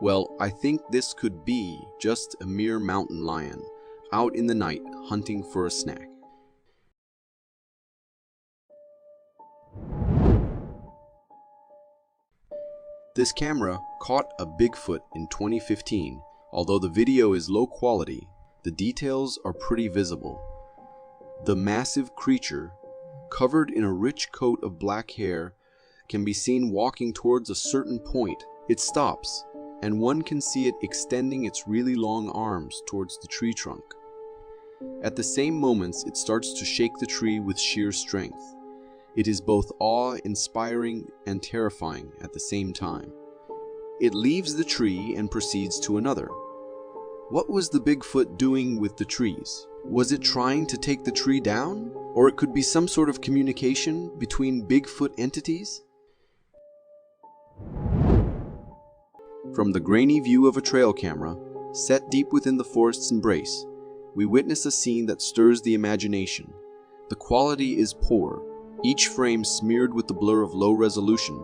Well, I think this could be just a mere mountain lion, out in the night hunting for a snack. This camera caught a Bigfoot in 2015. Although the video is low quality, the details are pretty visible. The massive creature, covered in a rich coat of black hair, can be seen walking towards a certain point. It stops, and one can see it extending its really long arms towards the tree trunk. At the same moments, it starts to shake the tree with sheer strength. It is both awe-inspiring and terrifying at the same time. It leaves the tree and proceeds to another. What was the Bigfoot doing with the trees? Was it trying to take the tree down? Or it could be some sort of communication between Bigfoot entities? From the grainy view of a trail camera, set deep within the forest's embrace, we witness a scene that stirs the imagination. The quality is poor, each frame smeared with the blur of low resolution,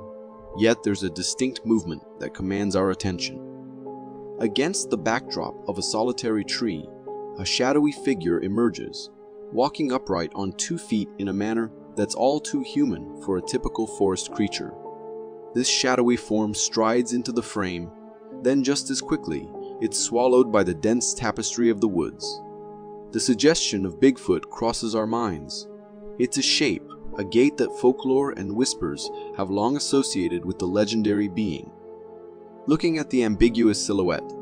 yet there's a distinct movement that commands our attention. Against the backdrop of a solitary tree, a shadowy figure emerges, walking upright on 2 feet in a manner that's all too human for a typical forest creature. This shadowy form strides into the frame, then just as quickly, it's swallowed by the dense tapestry of the woods. The suggestion of Bigfoot crosses our minds. It's a shape, a gait that folklore and whispers have long associated with the legendary being. Looking at the ambiguous silhouette,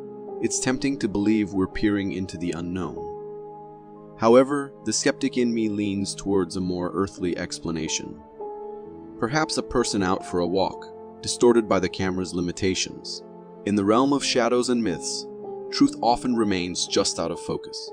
it's tempting to believe we're peering into the unknown. However, the skeptic in me leans towards a more earthly explanation. Perhaps a person out for a walk, distorted by the camera's limitations. In the realm of shadows and myths, truth often remains just out of focus.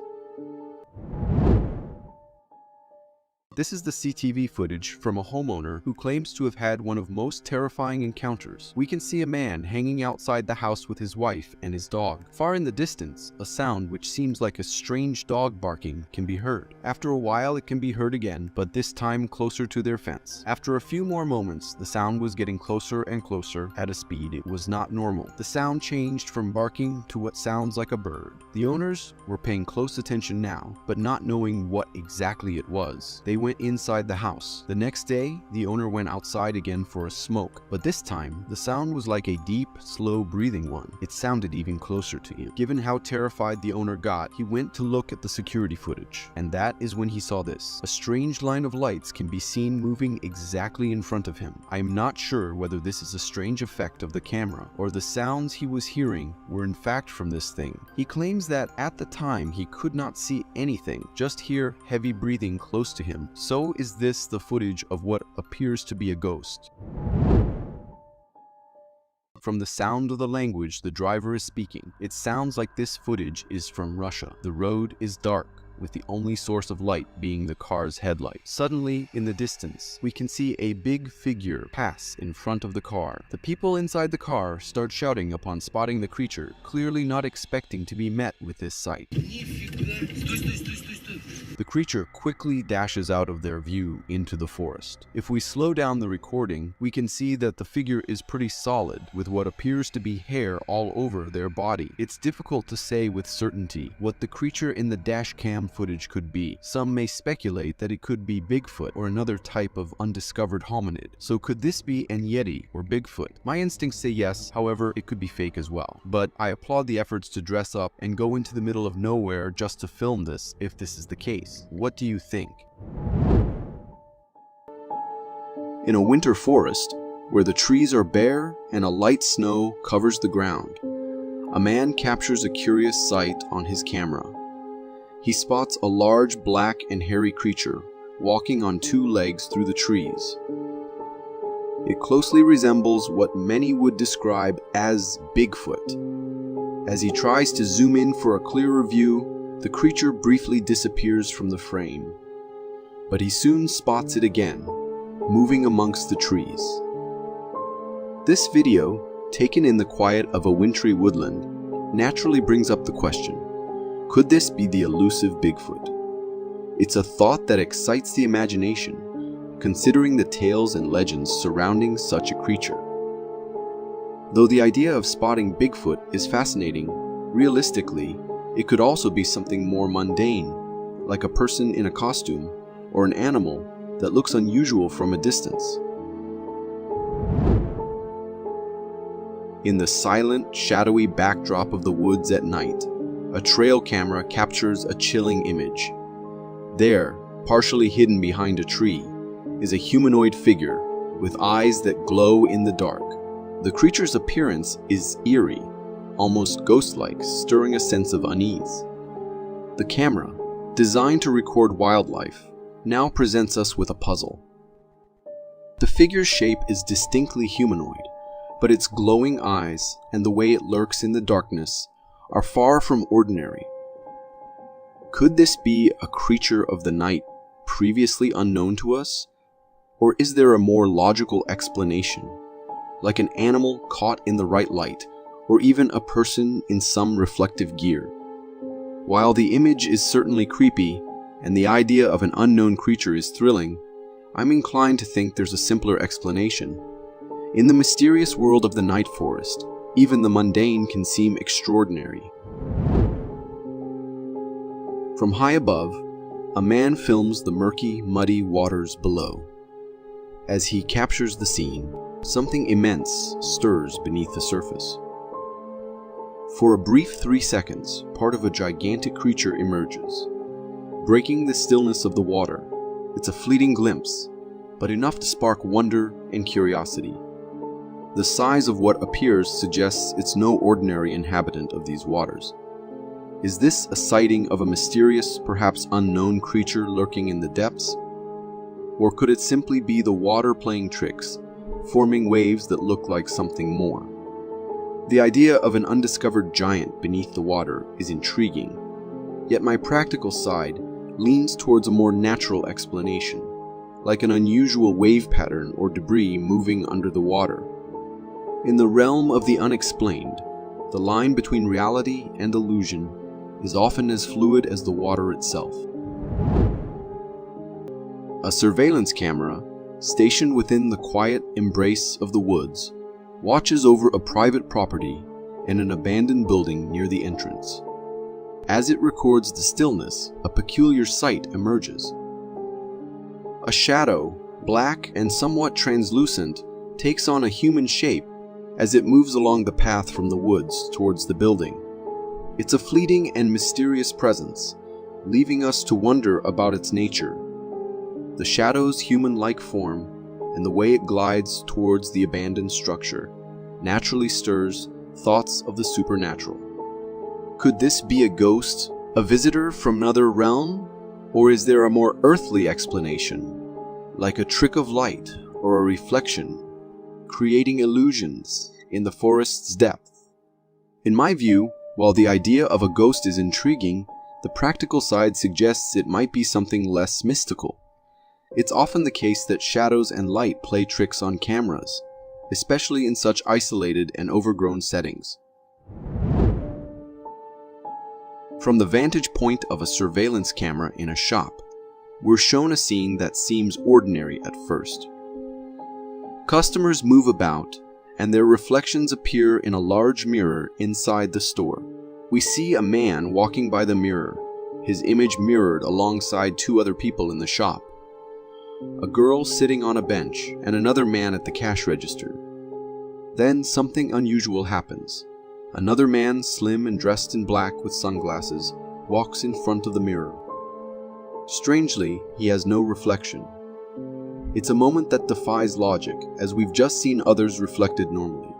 This is the CTV footage from a homeowner who claims to have had one of most terrifying encounters. We can see a man hanging outside the house with his wife and his dog. Far in the distance, a sound which seems like a strange dog barking can be heard. After a while, it can be heard again, but this time closer to their fence. After a few more moments, the sound was getting closer and closer at a speed it was not normal. The sound changed from barking to what sounds like a bird. The owners were paying close attention now, but not knowing what exactly it was. They went inside the house. The next day, the owner went outside again for a smoke, but this time, the sound was like a deep, slow breathing one. It sounded even closer to him. Given how terrified the owner got, he went to look at the security footage, and that is when he saw this. A strange line of lights can be seen moving exactly in front of him. I am not sure whether this is a strange effect of the camera, or the sounds he was hearing were in fact from this thing. He claims that at the time he could not see anything, just hear heavy breathing close to him. So is this the footage of what appears to be a ghost? From the sound of the language the driver is speaking, it sounds like this footage is from Russia. The road is dark, with the only source of light being the car's headlight. Suddenly, in the distance, we can see a big figure pass in front of the car. The people inside the car start shouting upon spotting the creature, clearly not expecting to be met with this sight. The creature quickly dashes out of their view into the forest. If we slow down the recording, we can see that the figure is pretty solid, with what appears to be hair all over their body. It's difficult to say with certainty what the creature in the dash cam footage could be. Some may speculate that it could be Bigfoot or another type of undiscovered hominid. So could this be an Yeti or Bigfoot? My instincts say yes, however, it could be fake as well. But I applaud the efforts to dress up and go into the middle of nowhere just to film this, if this is the case. What do you think? In a winter forest, where the trees are bare and a light snow covers the ground, a man captures a curious sight on his camera. He spots a large black and hairy creature walking on 2 legs through the trees. It closely resembles what many would describe as Bigfoot. As he tries to zoom in for a clearer view, the creature briefly disappears from the frame, but he soon spots it again, moving amongst the trees. This video, taken in the quiet of a wintry woodland, naturally brings up the question, could this be the elusive Bigfoot? It's a thought that excites the imagination, considering the tales and legends surrounding such a creature. Though the idea of spotting Bigfoot is fascinating, realistically, it could also be something more mundane, like a person in a costume or an animal that looks unusual from a distance. In the silent, shadowy backdrop of the woods at night, a trail camera captures a chilling image. There, partially hidden behind a tree, is a humanoid figure with eyes that glow in the dark. The creature's appearance is eerie, almost ghost-like, stirring a sense of unease. The camera, designed to record wildlife, now presents us with a puzzle. The figure's shape is distinctly humanoid, but its glowing eyes and the way it lurks in the darkness are far from ordinary. Could this be a creature of the night previously unknown to us? Or is there a more logical explanation, like an animal caught in the right light, or even a person in some reflective gear? While the image is certainly creepy, and the idea of an unknown creature is thrilling, I'm inclined to think there's a simpler explanation. In the mysterious world of the night forest, even the mundane can seem extraordinary. From high above, a man films the murky, muddy waters below. As he captures the scene, something immense stirs beneath the surface. For a brief 3 seconds, part of a gigantic creature emerges. Breaking the stillness of the water, it's a fleeting glimpse, but enough to spark wonder and curiosity. The size of what appears suggests it's no ordinary inhabitant of these waters. Is this a sighting of a mysterious, perhaps unknown creature lurking in the depths? Or could it simply be the water playing tricks, forming waves that look like something more? The idea of an undiscovered giant beneath the water is intriguing, yet my practical side leans towards a more natural explanation, like an unusual wave pattern or debris moving under the water. In the realm of the unexplained, the line between reality and illusion is often as fluid as the water itself. A surveillance camera, stationed within the quiet embrace of the woods, watches over a private property and an abandoned building near the entrance. As it records the stillness, a peculiar sight emerges. A shadow, black and somewhat translucent, takes on a human shape as it moves along the path from the woods towards the building. It's a fleeting and mysterious presence, leaving us to wonder about its nature. The shadow's human-like form and the way it glides towards the abandoned structure naturally stirs thoughts of the supernatural. Could this be a ghost, a visitor from another realm? Or is there a more earthly explanation, like a trick of light or a reflection, creating illusions in the forest's depth? In my view, while the idea of a ghost is intriguing, the practical side suggests it might be something less mystical. It's often the case that shadows and light play tricks on cameras, especially in such isolated and overgrown settings. From the vantage point of a surveillance camera in a shop, we're shown a scene that seems ordinary at first. Customers move about, and their reflections appear in a large mirror inside the store. We see a man walking by the mirror, his image mirrored alongside 2 other people in the shop. A girl sitting on a bench and another man at the cash register. Then something unusual happens. Another man, slim and dressed in black with sunglasses, walks in front of the mirror. Strangely, he has no reflection. It's a moment that defies logic, as we've just seen others reflected normally.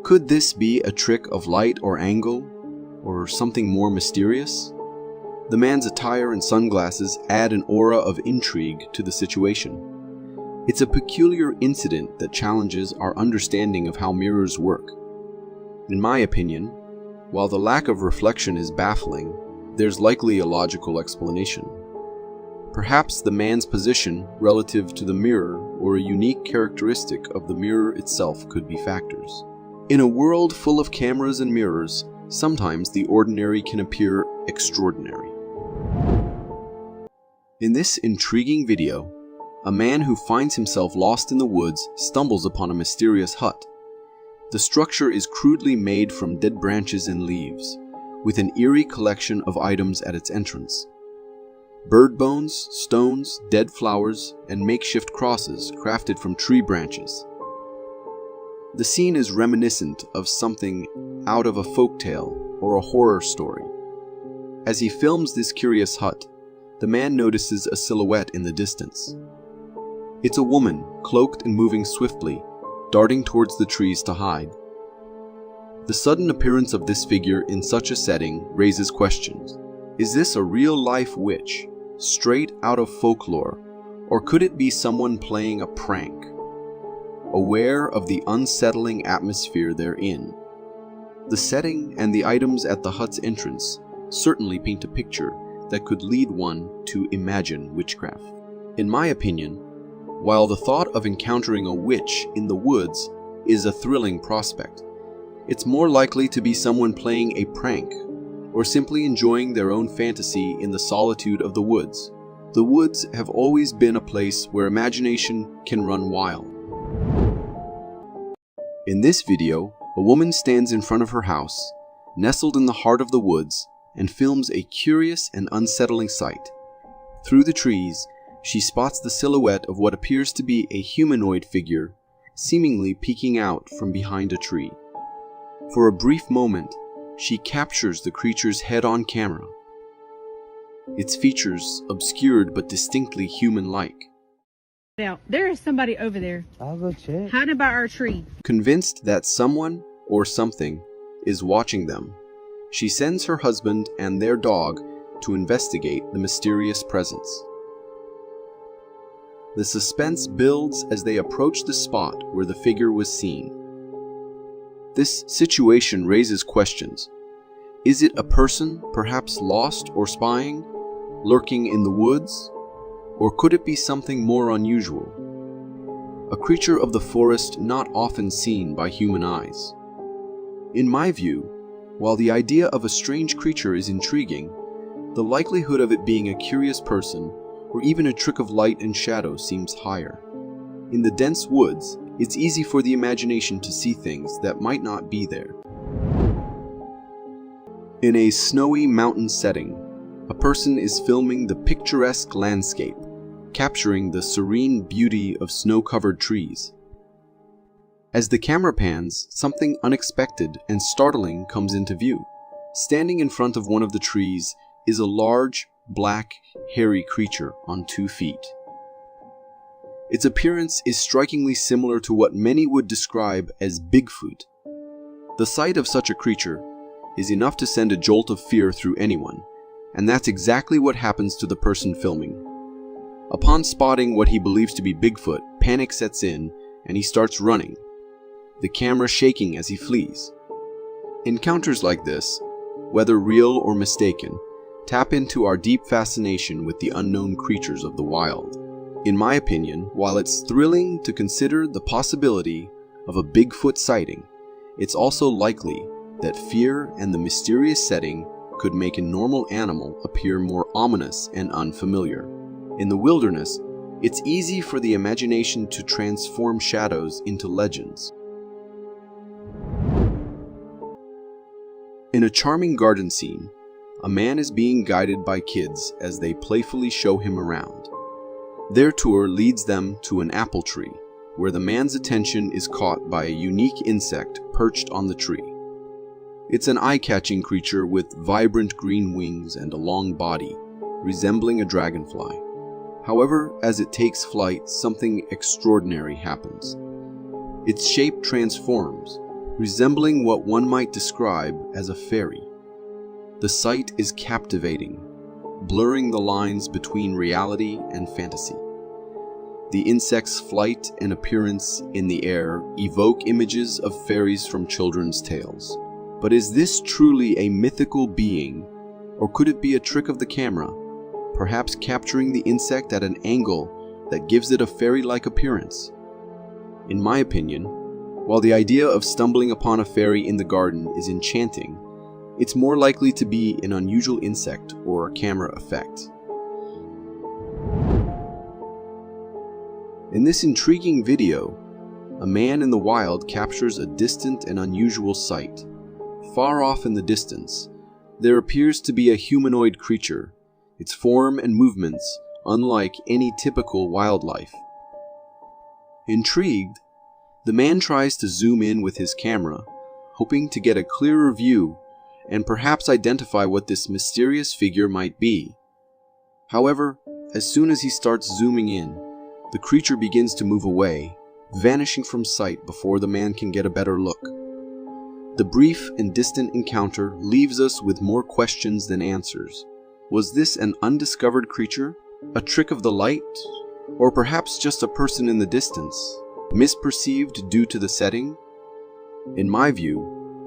Could this be a trick of light or angle, or something more mysterious? The man's attire and sunglasses add an aura of intrigue to the situation. It's a peculiar incident that challenges our understanding of how mirrors work. In my opinion, while the lack of reflection is baffling, there's likely a logical explanation. Perhaps the man's position relative to the mirror or a unique characteristic of the mirror itself could be factors. In a world full of cameras and mirrors, sometimes the ordinary can appear extraordinary. In this intriguing video, a man who finds himself lost in the woods stumbles upon a mysterious hut. The structure is crudely made from dead branches and leaves, with an eerie collection of items at its entrance. Bird bones, stones, dead flowers, and makeshift crosses crafted from tree branches. The scene is reminiscent of something out of a folktale or a horror story. As he films this curious hut, the man notices a silhouette in the distance. It's a woman, cloaked and moving swiftly, darting towards the trees to hide. The sudden appearance of this figure in such a setting raises questions. Is this a real-life witch, straight out of folklore, or could it be someone playing a prank? Aware of the unsettling atmosphere they're in, the setting and the items at the hut's entrance certainly paint a picture that could lead one to imagine witchcraft. In my opinion, while the thought of encountering a witch in the woods is a thrilling prospect, it's more likely to be someone playing a prank or simply enjoying their own fantasy in the solitude of the woods. The woods have always been a place where imagination can run wild. In this video, a woman stands in front of her house, nestled in the heart of the woods, and films a curious and unsettling sight. Through the trees, she spots the silhouette of what appears to be a humanoid figure, seemingly peeking out from behind a tree. For a brief moment, she captures the creature's head on camera, its features obscured but distinctly human-like. Now, there is somebody over there. I'll go check. Hiding by our tree. Convinced that someone or something is watching them, she sends her husband and their dog to investigate the mysterious presence. The suspense builds as they approach the spot where the figure was seen. This situation raises questions. Is it a person, perhaps lost or spying, lurking in the woods? Or could it be something more unusual? A creature of the forest not often seen by human eyes. In my view, while the idea of a strange creature is intriguing, the likelihood of it being a curious person or even a trick of light and shadow seems higher. In the dense woods, it's easy for the imagination to see things that might not be there. In a snowy mountain setting, a person is filming the picturesque landscape, capturing the serene beauty of snow-covered trees. As the camera pans, something unexpected and startling comes into view. Standing in front of one of the trees is a large, black, hairy creature on 2 feet. Its appearance is strikingly similar to what many would describe as Bigfoot. The sight of such a creature is enough to send a jolt of fear through anyone, and that's exactly what happens to the person filming. Upon spotting what he believes to be Bigfoot, panic sets in and he starts running, the camera shaking as he flees. Encounters like this, whether real or mistaken, tap into our deep fascination with the unknown creatures of the wild. In my opinion, while it's thrilling to consider the possibility of a Bigfoot sighting, it's also likely that fear and the mysterious setting could make a normal animal appear more ominous and unfamiliar. In the wilderness, it's easy for the imagination to transform shadows into legends. In a charming garden scene, a man is being guided by kids as they playfully show him around. Their tour leads them to an apple tree, where the man's attention is caught by a unique insect perched on the tree. It's an eye-catching creature with vibrant green wings and a long body, resembling a dragonfly. However, as it takes flight, something extraordinary happens. Its shape transforms, resembling what one might describe as a fairy. The sight is captivating, blurring the lines between reality and fantasy. The insect's flight and appearance in the air evoke images of fairies from children's tales. But is this truly a mythical being, or could it be a trick of the camera, perhaps capturing the insect at an angle that gives it a fairy-like appearance. In my opinion, while the idea of stumbling upon a fairy in the garden is enchanting, it's more likely to be an unusual insect or a camera effect. In this intriguing video, a man in the wild captures a distant and unusual sight. Far off in the distance, there appears to be a humanoid creature, its form and movements unlike any typical wildlife. Intrigued, the man tries to zoom in with his camera, hoping to get a clearer view and perhaps identify what this mysterious figure might be. However, as soon as he starts zooming in, the creature begins to move away, vanishing from sight before the man can get a better look. The brief and distant encounter leaves us with more questions than answers. Was this an undiscovered creature, a trick of the light, or perhaps just a person in the distance, misperceived due to the setting? In my view,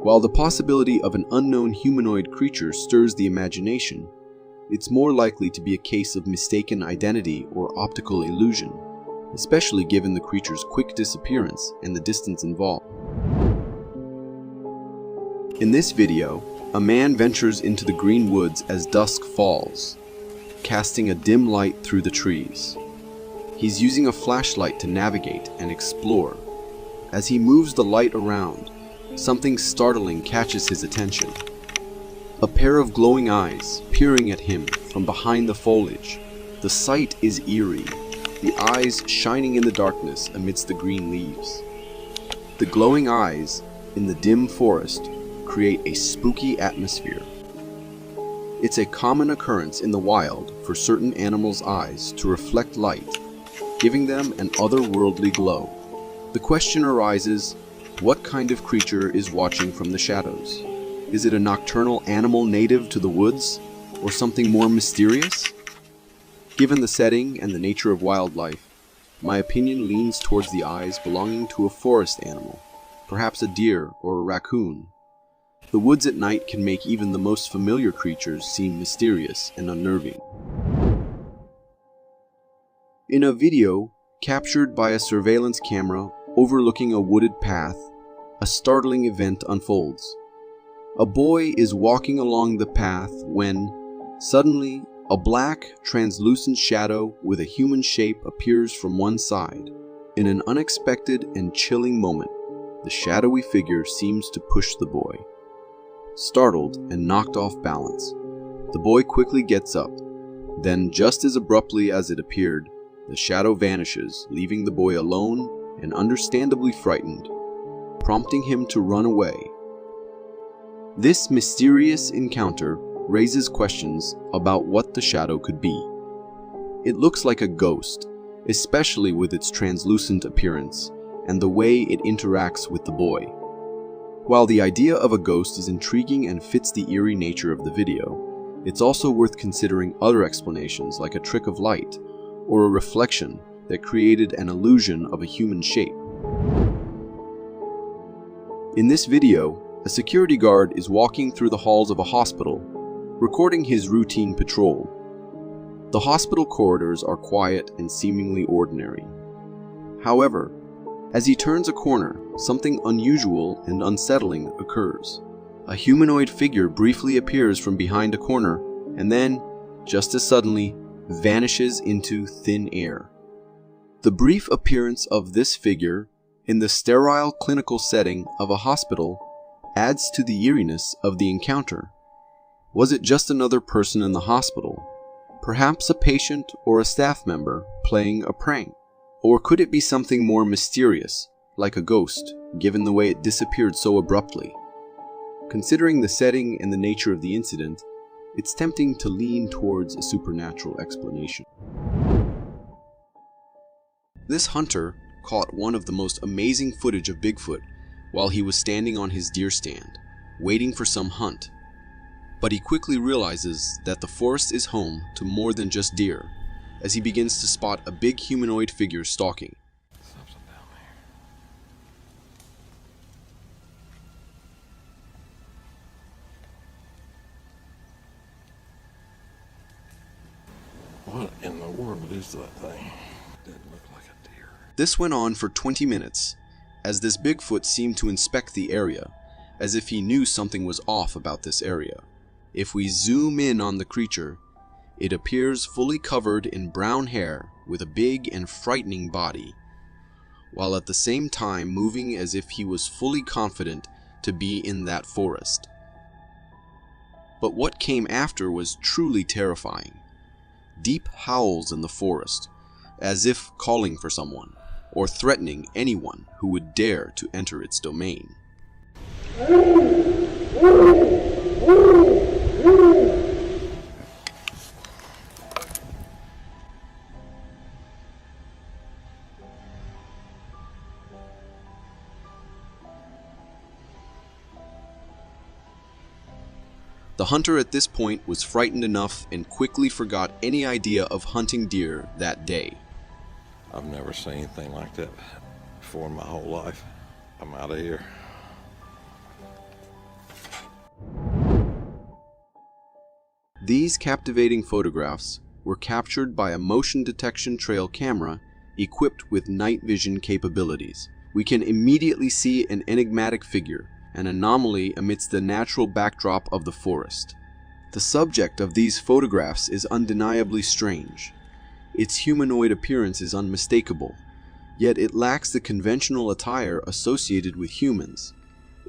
while the possibility of an unknown humanoid creature stirs the imagination, it's more likely to be a case of mistaken identity or optical illusion, especially given the creature's quick disappearance and the distance involved. In this video, a man ventures into the green woods as dusk falls, casting a dim light through the trees. He's using a flashlight to navigate and explore. As he moves the light around, something startling catches his attention. A pair of glowing eyes peering at him from behind the foliage. The sight is eerie, the eyes shining in the darkness amidst the green leaves. The glowing eyes in the dim forest create a spooky atmosphere. It's a common occurrence in the wild for certain animals' eyes to reflect light, giving them an otherworldly glow. The question arises, what kind of creature is watching from the shadows? Is it a nocturnal animal native to the woods, or something more mysterious? Given the setting and the nature of wildlife, my opinion leans towards the eyes belonging to a forest animal, perhaps a deer or a raccoon. The woods at night can make even the most familiar creatures seem mysterious and unnerving. In a video captured by a surveillance camera overlooking a wooded path, a startling event unfolds. A boy is walking along the path when, suddenly, a black, translucent shadow with a human shape appears from one side. In an unexpected and chilling moment, the shadowy figure seems to push the boy. Startled and knocked off balance, the boy quickly gets up. Then, just as abruptly as it appeared, the shadow vanishes, leaving the boy alone and understandably frightened, prompting him to run away. This mysterious encounter raises questions about what the shadow could be. It looks like a ghost, especially with its translucent appearance and the way it interacts with the boy. While the idea of a ghost is intriguing and fits the eerie nature of the video, it's also worth considering other explanations like a trick of light or a reflection that created an illusion of a human shape. In this video, a security guard is walking through the halls of a hospital, recording his routine patrol. The hospital corridors are quiet and seemingly ordinary. However, as he turns a corner, something unusual and unsettling occurs. A humanoid figure briefly appears from behind a corner and then, just as suddenly, vanishes into thin air. The brief appearance of this figure in the sterile clinical setting of a hospital adds to the eeriness of the encounter. Was it just another person in the hospital? Perhaps a patient or a staff member playing a prank? Or could it be something more mysterious, like a ghost, given the way it disappeared so abruptly? Considering the setting and the nature of the incident, it's tempting to lean towards a supernatural explanation. This hunter caught one of the most amazing footage of Bigfoot while he was standing on his deer stand, waiting for some hunt. But he quickly realizes that the forest is home to more than just deer, as he begins to spot a big humanoid figure stalking. What in the world is that thing? Didn't look like a deer. This went on for 20 minutes, as this Bigfoot seemed to inspect the area, as if he knew something was off about this area. If we zoom in on the creature, it appears fully covered in brown hair with a big and frightening body, while at the same time moving as if he was fully confident to be in that forest. But what came after was truly terrifying. Deep howls in the forest, as if calling for someone, or threatening anyone who would dare to enter its domain. The hunter at this point was frightened enough and quickly forgot any idea of hunting deer that day. I've never seen anything like that before in my whole life. I'm out of here. These captivating photographs were captured by a motion detection trail camera equipped with night vision capabilities. We can immediately see an enigmatic figure, an anomaly amidst the natural backdrop of the forest. The subject of these photographs is undeniably strange. Its humanoid appearance is unmistakable, yet it lacks the conventional attire associated with humans.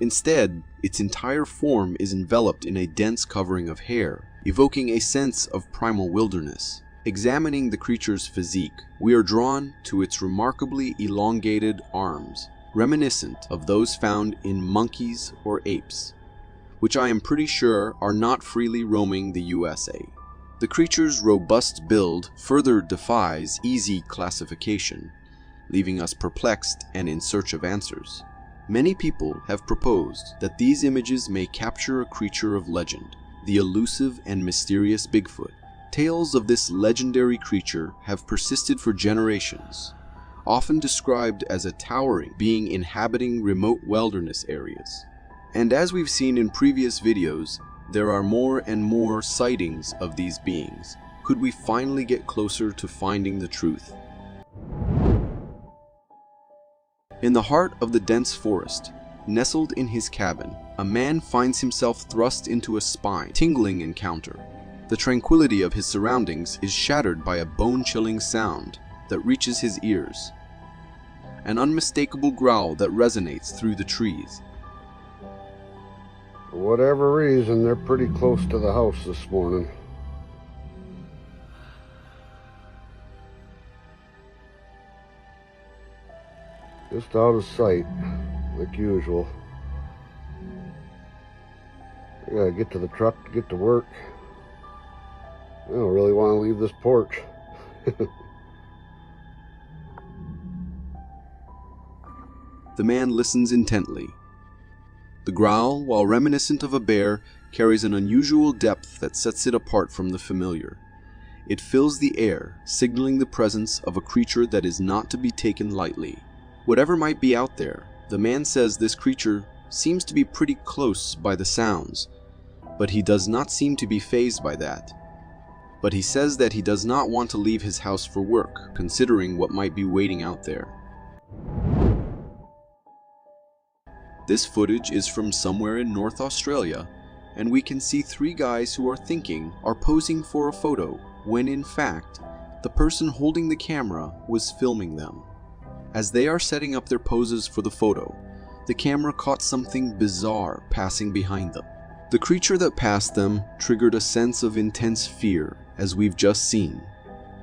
Instead, its entire form is enveloped in a dense covering of hair, evoking a sense of primal wilderness. Examining the creature's physique, we are drawn to its remarkably elongated arms, reminiscent of those found in monkeys or apes, which I am pretty sure are not freely roaming the USA. The creature's robust build further defies easy classification, leaving us perplexed and in search of answers. Many people have proposed that these images may capture a creature of legend, the elusive and mysterious Bigfoot. Tales of this legendary creature have persisted for generations, often described as a towering being inhabiting remote wilderness areas. And as we've seen in previous videos, there are more and more sightings of these beings. Could we finally get closer to finding the truth? In the heart of the dense forest, nestled in his cabin, a man finds himself thrust into a spine-tingling encounter. The tranquility of his surroundings is shattered by a bone-chilling sound that reaches his ears. An unmistakable growl that resonates through the trees. For whatever reason, they're pretty close to the house this morning. Just out of sight, like usual. I gotta get to the truck to get to work. I don't really want to leave this porch. The man listens intently. The growl, while reminiscent of a bear, carries an unusual depth that sets it apart from the familiar. It fills the air, signaling the presence of a creature that is not to be taken lightly. Whatever might be out there, the man says this creature seems to be pretty close by the sounds, but he does not seem to be fazed by that. But he says that he does not want to leave his house for work, considering what might be waiting out there. This footage is from somewhere in North Australia, and we can see three guys who are posing for a photo, when in fact, the person holding the camera was filming them. As they are setting up their poses for the photo, the camera caught something bizarre passing behind them. The creature that passed them triggered a sense of intense fear, as we've just seen.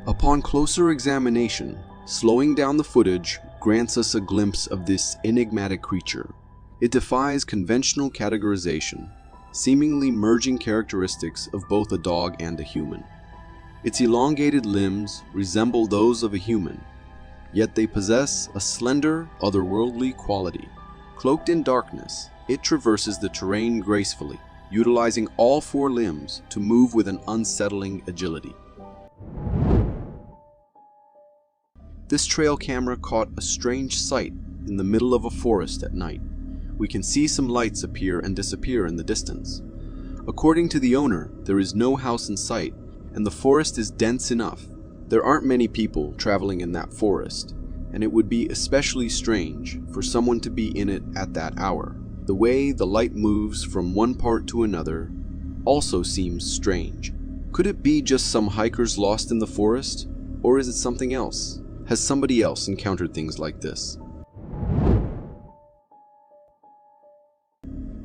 Upon closer examination, slowing down the footage grants us a glimpse of this enigmatic creature. It defies conventional categorization, seemingly merging characteristics of both a dog and a human. Its elongated limbs resemble those of a human, yet they possess a slender, otherworldly quality. Cloaked in darkness, it traverses the terrain gracefully, utilizing all four limbs to move with an unsettling agility. This trail camera caught a strange sight in the middle of a forest at night. We can see some lights appear and disappear in the distance. According to the owner, there is no house in sight, and the forest is dense enough There aren't many people traveling in that forest, and it would be especially strange for someone to be in it at that hour. The way the light moves from one part to another also seems strange. Could it be just some hikers lost in the forest, or is it something else? Has somebody else encountered things like this?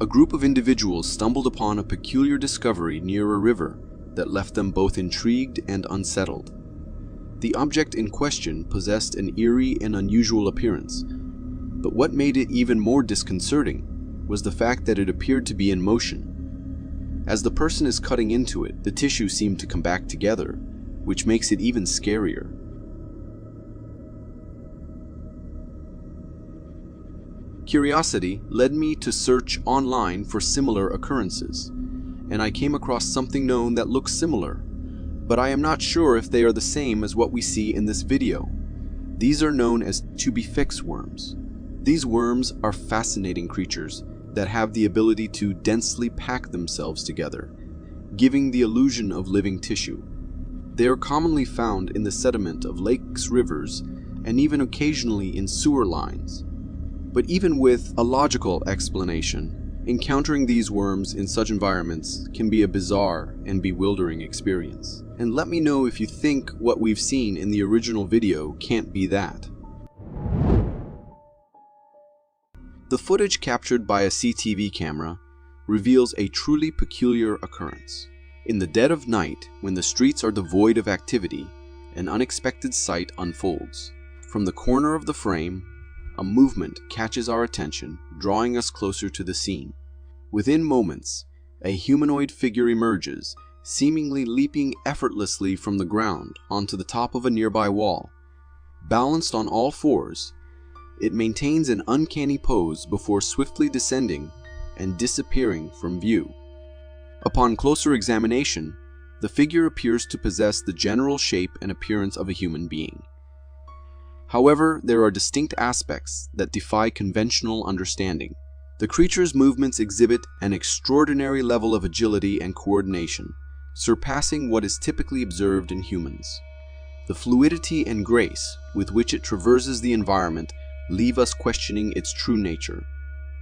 A group of individuals stumbled upon a peculiar discovery near a river that left them both intrigued and unsettled. The object in question possessed an eerie and unusual appearance, but what made it even more disconcerting was the fact that it appeared to be in motion. As the person is cutting into it, the tissue seemed to come back together, which makes it even scarier. Curiosity led me to search online for similar occurrences, and I came across something known that looks similar, but I am not sure if they are the same as what we see in this video. These are known as to-be-fixed worms. These worms are fascinating creatures that have the ability to densely pack themselves together, giving the illusion of living tissue. They are commonly found in the sediment of lakes, rivers, and even occasionally in sewer lines. But even with a logical explanation, encountering these worms in such environments can be a bizarre and bewildering experience. And let me know if you think what we've seen in the original video can't be that. The footage captured by a CCTV camera reveals a truly peculiar occurrence. In the dead of night, when the streets are devoid of activity, an unexpected sight unfolds. From the corner of the frame, a movement catches our attention, drawing us closer to the scene. Within moments, a humanoid figure emerges, seemingly leaping effortlessly from the ground onto the top of a nearby wall. Balanced on all fours, it maintains an uncanny pose before swiftly descending and disappearing from view. Upon closer examination, the figure appears to possess the general shape and appearance of a human being. However, there are distinct aspects that defy conventional understanding. The creature's movements exhibit an extraordinary level of agility and coordination, surpassing what is typically observed in humans. The fluidity and grace with which it traverses the environment leave us questioning its true nature.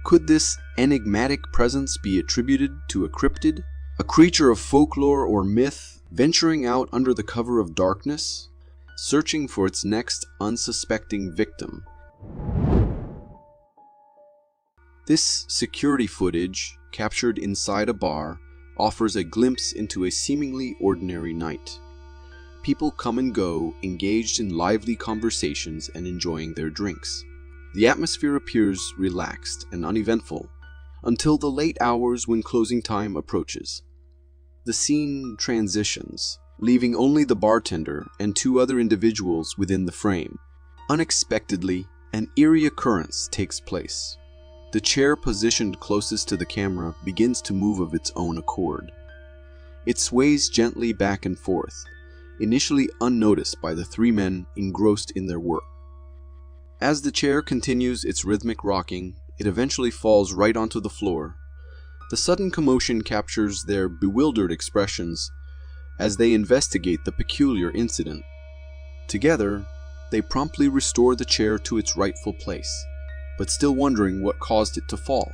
Could this enigmatic presence be attributed to a cryptid, a creature of folklore or myth venturing out under the cover of darkness, searching for its next unsuspecting victim? This security footage, captured inside a bar, offers a glimpse into a seemingly ordinary night. People come and go, engaged in lively conversations and enjoying their drinks. The atmosphere appears relaxed and uneventful until the late hours when closing time approaches. The scene transitions, leaving only the bartender and two other individuals within the frame. Unexpectedly, an eerie occurrence takes place. The chair positioned closest to the camera begins to move of its own accord. It sways gently back and forth, initially unnoticed by the three men engrossed in their work. As the chair continues its rhythmic rocking, it eventually falls right onto the floor. The sudden commotion captures their bewildered expressions as they investigate the peculiar incident. Together, they promptly restore the chair to its rightful place, but still wondering what caused it to fall.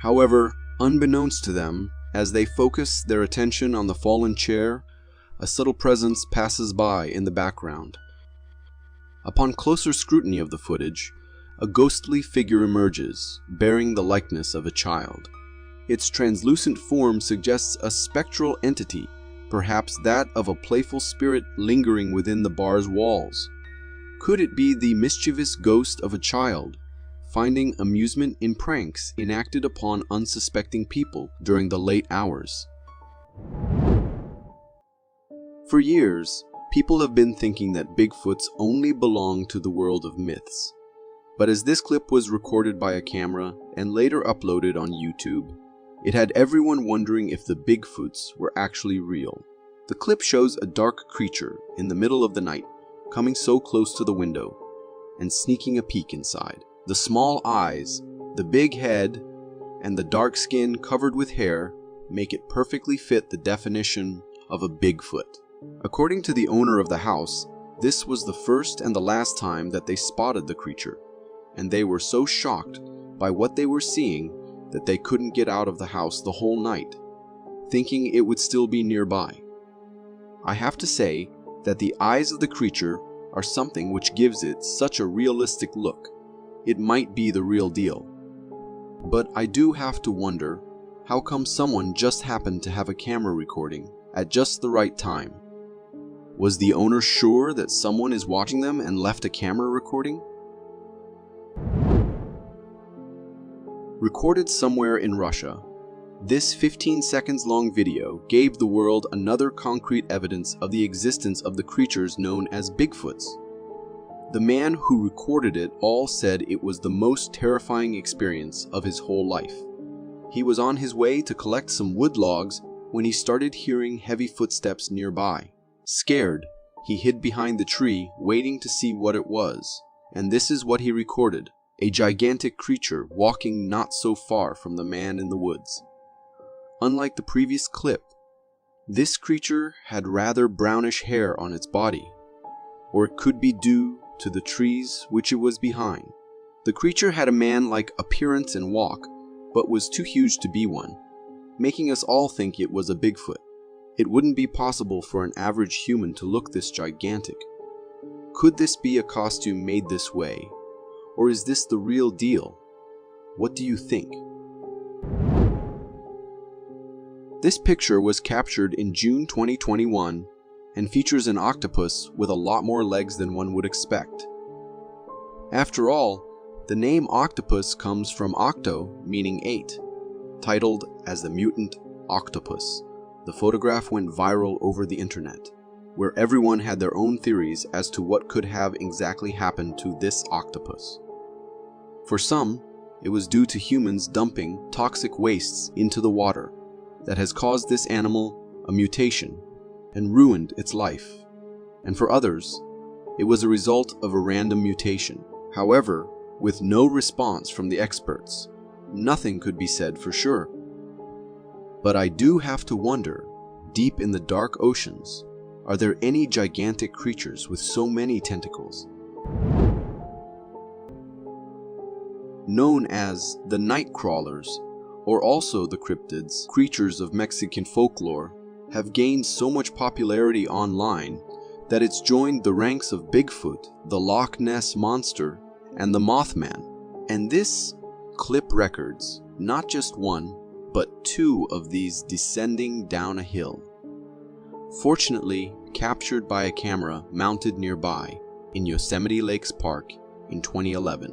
However, unbeknownst to them, as they focus their attention on the fallen chair, a subtle presence passes by in the background. Upon closer scrutiny of the footage, a ghostly figure emerges, bearing the likeness of a child. Its translucent form suggests a spectral entity, perhaps that of a playful spirit lingering within the bar's walls. Could it be the mischievous ghost of a child, finding amusement in pranks enacted upon unsuspecting people during the late hours? For years, people have been thinking that Bigfoots only belong to the world of myths. But as this clip was recorded by a camera and later uploaded on YouTube, it had everyone wondering if the Bigfoots were actually real. The clip shows a dark creature in the middle of the night, coming so close to the window and sneaking a peek inside. The small eyes, the big head, and the dark skin covered with hair make it perfectly fit the definition of a Bigfoot. According to the owner of the house, this was the first and the last time that they spotted the creature, and they were so shocked by what they were seeing that they couldn't get out of the house the whole night, thinking it would still be nearby. I have to say that the eyes of the creature are something which gives it such a realistic look. It might be the real deal. But I do have to wonder, how come someone just happened to have a camera recording at just the right time? Was the owner sure that someone is watching them and left a camera recording? Recorded somewhere in Russia, this 15 seconds long video gave the world another concrete evidence of the existence of the creatures known as Bigfoots. The man who recorded it all said it was the most terrifying experience of his whole life. He was on his way to collect some wood logs when he started hearing heavy footsteps nearby. Scared, he hid behind the tree waiting to see what it was, and this is what he recorded: a gigantic creature walking not so far from the man in the woods. Unlike the previous clip, this creature had rather brownish hair on its body, or it could be due to the trees which it was behind. The creature had a man-like appearance and walk, but was too huge to be one, making us all think it was a Bigfoot. It wouldn't be possible for an average human to look this gigantic. Could this be a costume made this way? Or is this the real deal? What do you think? This picture was captured in June 2021 and features an octopus with a lot more legs than one would expect. After all, the name octopus comes from octo, meaning 8. Titled as the mutant octopus, the photograph went viral over the internet, where everyone had their own theories as to what could have exactly happened to this octopus. For some, it was due to humans dumping toxic wastes into the water that has caused this animal a mutation and ruined its life. And for others, it was a result of a random mutation. However, with no response from the experts, nothing could be said for sure. But I do have to wonder, deep in the dark oceans, are there any gigantic creatures with so many tentacles? Known as the night crawlers, or also the cryptids, creatures of Mexican folklore, have gained so much popularity online that it's joined the ranks of Bigfoot, the Loch Ness Monster, and the Mothman. And this clip records not just one, but 2 of these descending down a hill. Fortunately, captured by a camera mounted nearby in Yosemite Lakes Park in 2011.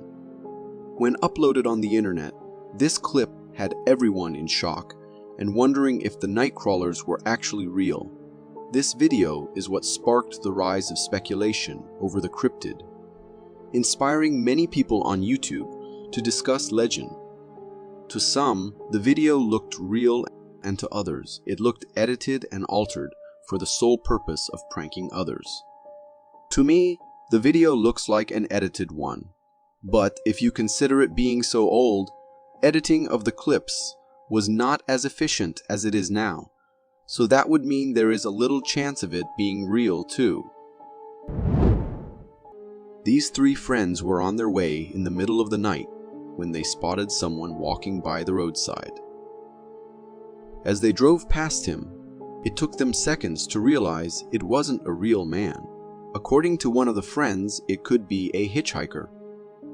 When uploaded on the internet, this clip had everyone in shock and wondering if the night crawlers were actually real. This video is what sparked the rise of speculation over the cryptid, inspiring many people on YouTube to discuss legend. To some, the video looked real, and to others, it looked edited and altered for the sole purpose of pranking others. To me, the video looks like an edited one, but if you consider it being so old, editing of the clips was not as efficient as it is now, so that would mean there is a little chance of it being real too. These 3 friends were on their way in the middle of the night when they spotted someone walking by the roadside. As they drove past him, it took them seconds to realize it wasn't a real man. According to one of the friends, it could be a hitchhiker,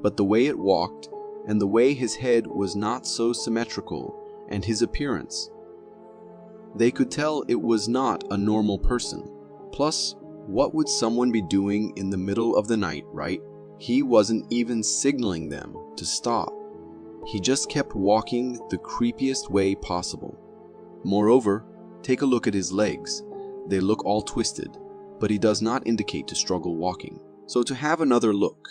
but the way it walked and the way his head was not so symmetrical and his appearance, they could tell it was not a normal person. Plus, what would someone be doing in the middle of the night, right? He wasn't even signaling them to stop. He just kept walking the creepiest way possible. Moreover, take a look at his legs. They look all twisted, but he does not indicate to struggle walking. So to have another look,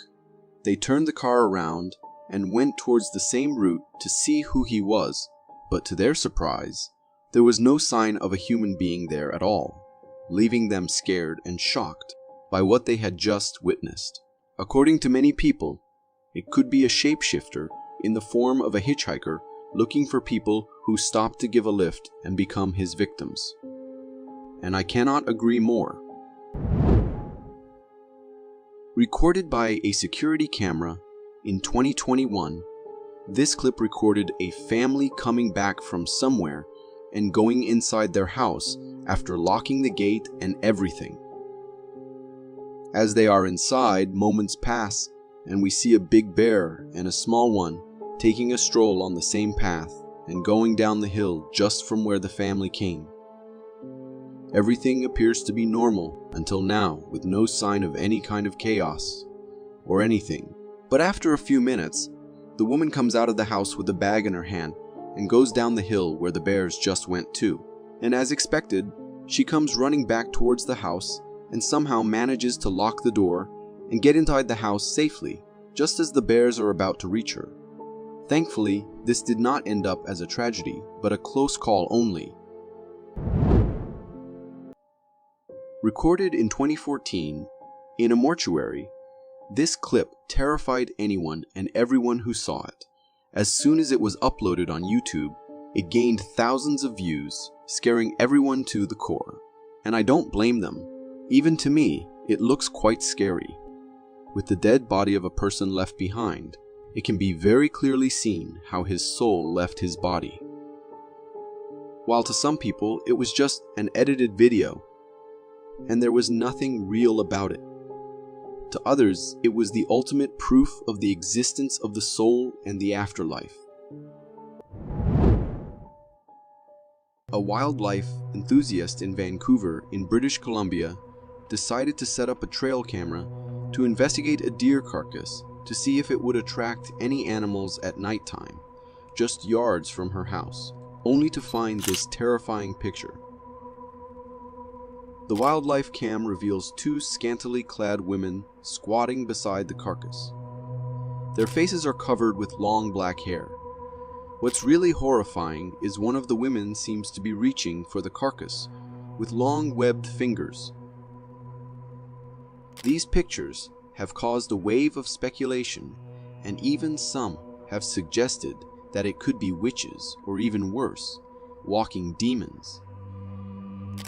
they turned the car around and went towards the same route to see who he was, but to their surprise, there was no sign of a human being there at all, leaving them scared and shocked by what they had just witnessed. According to many people, it could be a shapeshifter in the form of a hitchhiker looking for people who stop to give a lift and become his victims. and I cannot agree more. Recorded by a security camera in 2021, this clip recorded a family coming back from somewhere and going inside their house after locking the gate and everything. As they are inside, moments pass and we see a big bear and a small one taking a stroll on the same path and going down the hill just from where the family came. Everything appears to be normal until now, with no sign of any kind of chaos or anything. But after a few minutes, the woman comes out of the house with a bag in her hand and goes down the hill where the bears just went to. And as expected, she comes running back towards the house and somehow manages to lock the door and get inside the house safely, just as the bears are about to reach her. Thankfully, this did not end up as a tragedy, but a close call only. Recorded in 2014, in a mortuary, this clip terrified anyone and everyone who saw it. As soon as it was uploaded on YouTube, it gained thousands of views, scaring everyone to the core. And I don't blame them. Even to me, it looks quite scary. With the dead body of a person left behind, it can be very clearly seen how his soul left his body. While to some people, it was just an edited video, and there was nothing real about it. To others, it was the ultimate proof of the existence of the soul and the afterlife. A wildlife enthusiast in Vancouver, in British Columbia, decided to set up a trail camera to investigate a deer carcass to see if it would attract any animals at nighttime, just yards from her house, only to find this terrifying picture. The wildlife cam reveals two scantily clad women squatting beside the carcass. Their faces are covered with long black hair. What's really horrifying is one of the women seems to be reaching for the carcass with long webbed fingers. These pictures have caused a wave of speculation, and even some have suggested that it could be witches, or even worse, walking demons.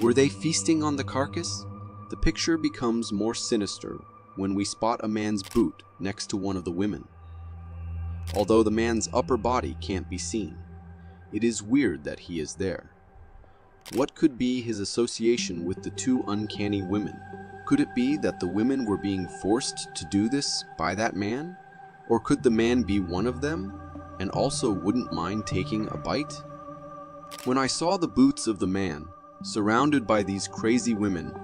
Were they feasting on the carcass? The picture becomes more sinister when we spot a man's boot next to one of the women. Although the man's upper body can't be seen, it is weird that he is there. What could be his association with the two uncanny women? Could it be that the women were being forced to do this by that man? Or could the man be one of them and also wouldn't mind taking a bite? When I saw the boots of the man surrounded by these crazy women,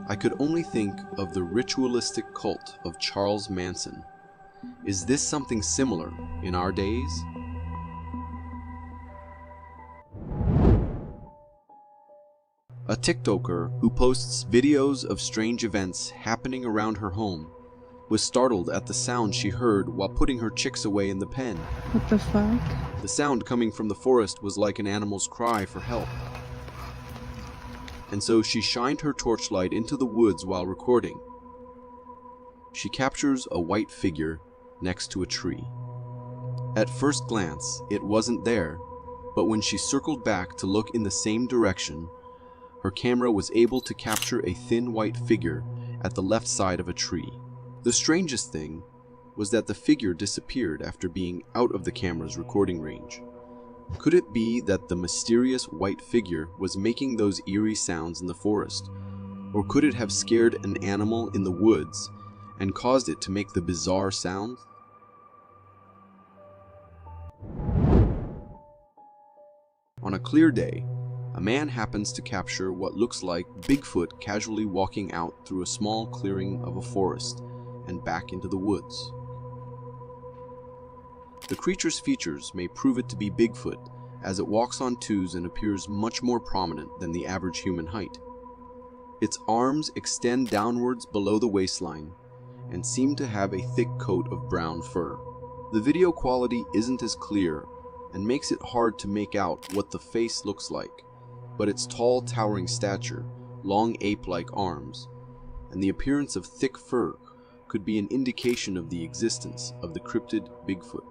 I could only think of the ritualistic cult of Charles Manson. Is this something similar in our days? A TikToker who posts videos of strange events happening around her home was startled at the sound she heard while putting her chicks away in the pen. What the fuck? The sound coming from the forest was like an animal's cry for help. And so she shined her torchlight into the woods while recording. She captures a white figure next to a tree. At first glance, it wasn't there, but when she circled back to look in the same direction, her camera was able to capture a thin white figure at the left side of a tree. The strangest thing was that the figure disappeared after being out of the camera's recording range. Could it be that the mysterious white figure was making those eerie sounds in the forest? Or could it have scared an animal in the woods and caused it to make the bizarre sound? On a clear day, a man happens to capture what looks like Bigfoot casually walking out through a small clearing of a forest and back into the woods. The creature's features may prove it to be Bigfoot, as it walks on twos and appears much more prominent than the average human height. Its arms extend downwards below the waistline and seem to have a thick coat of brown fur. The video quality isn't as clear and makes it hard to make out what the face looks like, but its tall, towering stature, long ape-like arms, and the appearance of thick fur could be an indication of the existence of the cryptid Bigfoot.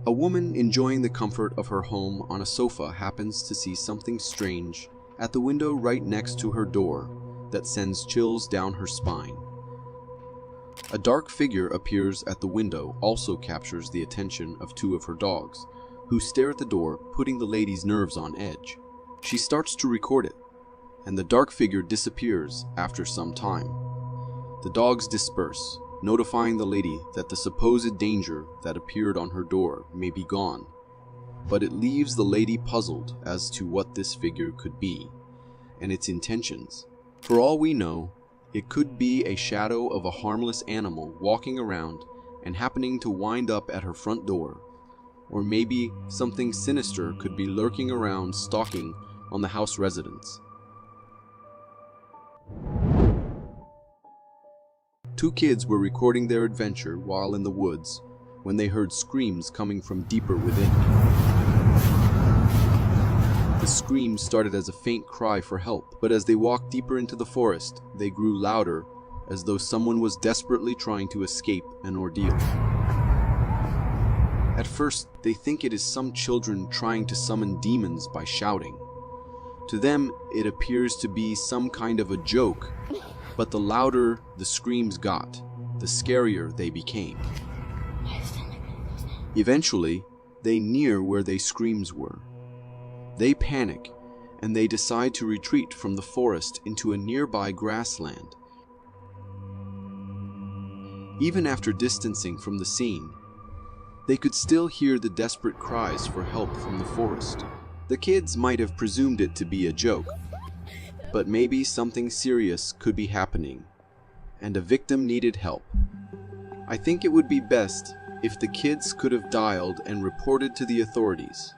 A woman enjoying the comfort of her home on a sofa happens to see something strange at the window right next to her door that sends chills down her spine. A dark figure appears at the window, also captures the attention of two of her dogs, who stare at the door, putting the lady's nerves on edge. She starts to record it, and the dark figure disappears after some time. The dogs disperse, notifying the lady that the supposed danger that appeared on her door may be gone, but it leaves the lady puzzled as to what this figure could be, and its intentions. For all we know, it could be a shadow of a harmless animal walking around and happening to wind up at her front door, or maybe something sinister could be lurking around stalking on the house residents. Two kids were recording their adventure while in the woods when they heard screams coming from deeper within. The screams started as a faint cry for help, but as they walked deeper into the forest, they grew louder, as though someone was desperately trying to escape an ordeal. At first, they think it is some children trying to summon demons by shouting. To them, it appears to be some kind of a joke, but the louder the screams got, the scarier they became. Eventually, they near where their screams were. They panic, and they decide to retreat from the forest into a nearby grassland. Even after distancing from the scene, they could still hear the desperate cries for help from the forest. The kids might have presumed it to be a joke, but maybe something serious could be happening, and a victim needed help. I think it would be best if the kids could have dialed and reported to the authorities.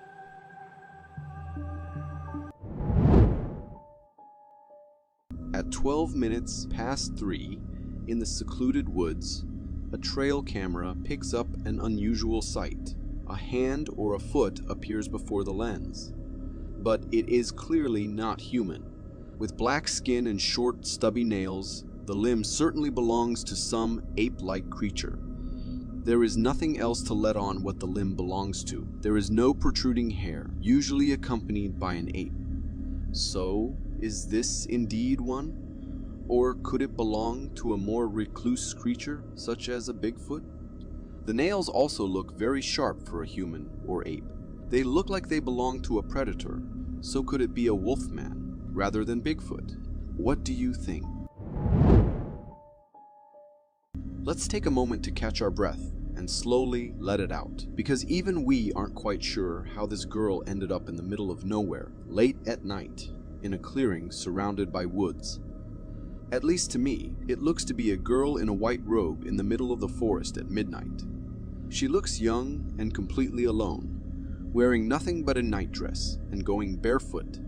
At 12 minutes past 3, in the secluded woods, a trail camera picks up an unusual sight. A hand or a foot appears before the lens, but it is clearly not human. With black skin and short, stubby nails, the limb certainly belongs to some ape-like creature. There is nothing else to let on what the limb belongs to. There is no protruding hair, usually accompanied by an ape. So, is this indeed one? Or could it belong to a more recluse creature, such as a Bigfoot? The nails also look very sharp for a human or ape. They look like they belong to a predator, so could it be a wolfman rather than Bigfoot? What do you think? Let's take a moment to catch our breath and slowly let it out, because even we aren't quite sure how this girl ended up in the middle of nowhere, late at night, in a clearing surrounded by woods. At least to me, it looks to be a girl in a white robe in the middle of the forest at midnight. She looks young and completely alone, wearing nothing but a nightdress and going barefoot.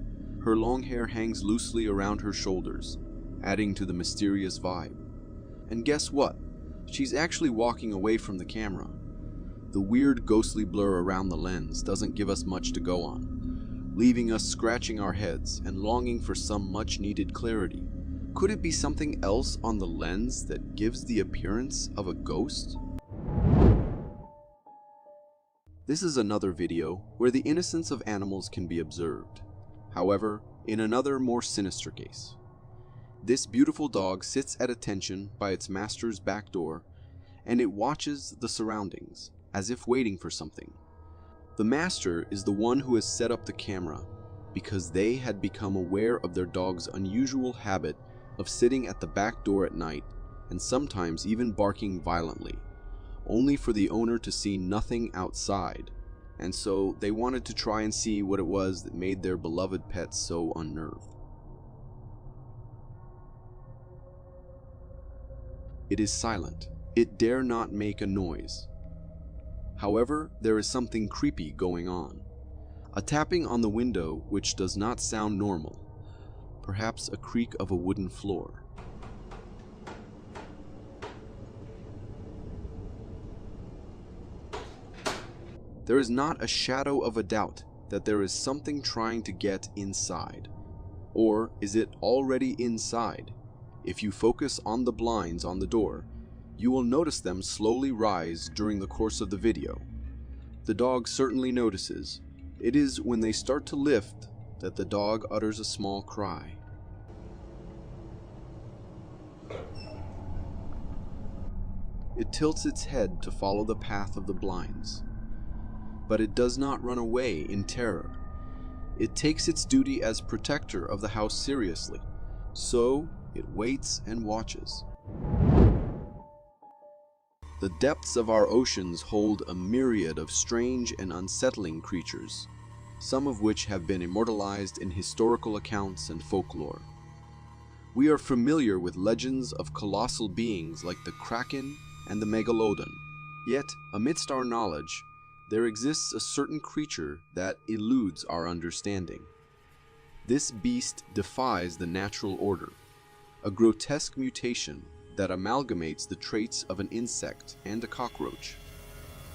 Her long hair hangs loosely around her shoulders, adding to the mysterious vibe. And guess what? She's actually walking away from the camera. The weird ghostly blur around the lens doesn't give us much to go on, leaving us scratching our heads and longing for some much-needed clarity. Could it be something else on the lens that gives the appearance of a ghost? This is another video where the innocence of animals can be observed. However, in another more sinister case. This beautiful dog sits at attention by its master's back door, and it watches the surroundings, as if waiting for something. The master is the one who has set up the camera, because they had become aware of their dog's unusual habit of sitting at the back door at night, and sometimes even barking violently, only for the owner to see nothing outside, and so they wanted to try and see what it was that made their beloved pet so unnerved. It is silent. It dare not make a noise. However, there is something creepy going on. A tapping on the window which does not sound normal. Perhaps a creak of a wooden floor. There is not a shadow of a doubt that there is something trying to get inside. Or is it already inside? If you focus on the blinds on the door, you will notice them slowly rise during the course of the video. The dog certainly notices. It is when they start to lift that the dog utters a small cry. It tilts its head to follow the path of the blinds. But it does not run away in terror. It takes its duty as protector of the house seriously, so it waits and watches. The depths of our oceans hold a myriad of strange and unsettling creatures, some of which have been immortalized in historical accounts and folklore. We are familiar with legends of colossal beings like the Kraken and the Megalodon. Yet, amidst our knowledge, there exists a certain creature that eludes our understanding. This beast defies the natural order, a grotesque mutation that amalgamates the traits of an insect and a cockroach,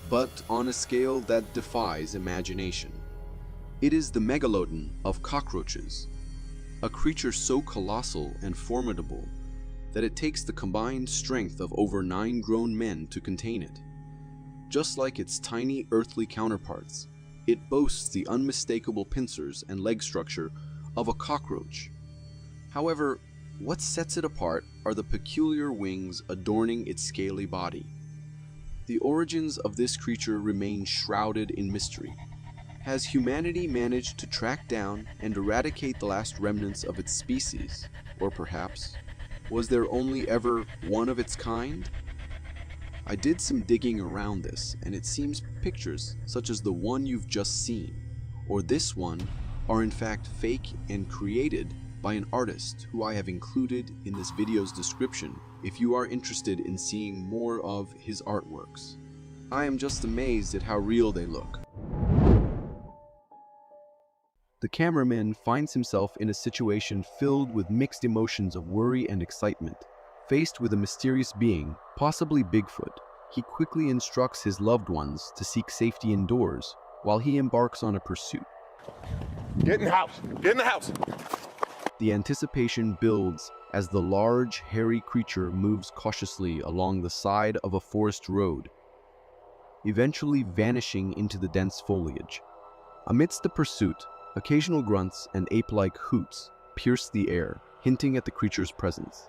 but on a scale that defies imagination. It is the Megalodon of cockroaches, a creature so colossal and formidable that it takes the combined strength of over 9 grown men to contain it. Just like its tiny earthly counterparts, it boasts the unmistakable pincers and leg structure of a cockroach. However, what sets it apart are the peculiar wings adorning its scaly body. The origins of this creature remain shrouded in mystery. Has humanity managed to track down and eradicate the last remnants of its species? Or perhaps, was there only ever one of its kind? I did some digging around this, and it seems pictures such as the one you've just seen, or this one, are in fact fake and created by an artist who I have included in this video's description if you are interested in seeing more of his artworks. I am just amazed at how real they look. The cameraman finds himself in a situation filled with mixed emotions of worry and excitement. Faced with a mysterious being, possibly Bigfoot, he quickly instructs his loved ones to seek safety indoors while he embarks on a pursuit. Get in the house! Get in the house! The anticipation builds as the large, hairy creature moves cautiously along the side of a forest road, eventually vanishing into the dense foliage. Amidst the pursuit, occasional grunts and ape-like hoots pierce the air, hinting at the creature's presence.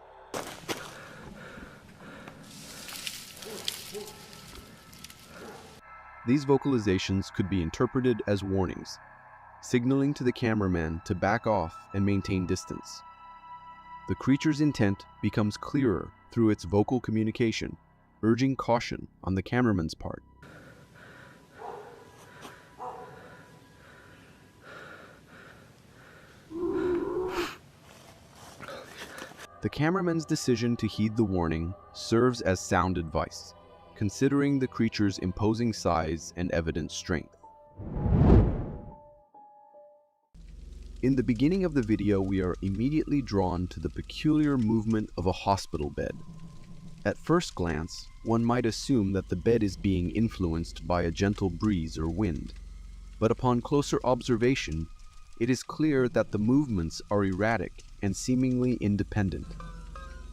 These vocalizations could be interpreted as warnings, signaling to the cameraman to back off and maintain distance. The creature's intent becomes clearer through its vocal communication, urging caution on the cameraman's part. The cameraman's decision to heed the warning serves as sound advice, considering the creature's imposing size and evident strength. In the beginning of the video, we are immediately drawn to the peculiar movement of a hospital bed. At first glance, one might assume that the bed is being influenced by a gentle breeze or wind, but upon closer observation, it is clear that the movements are erratic and seemingly independent.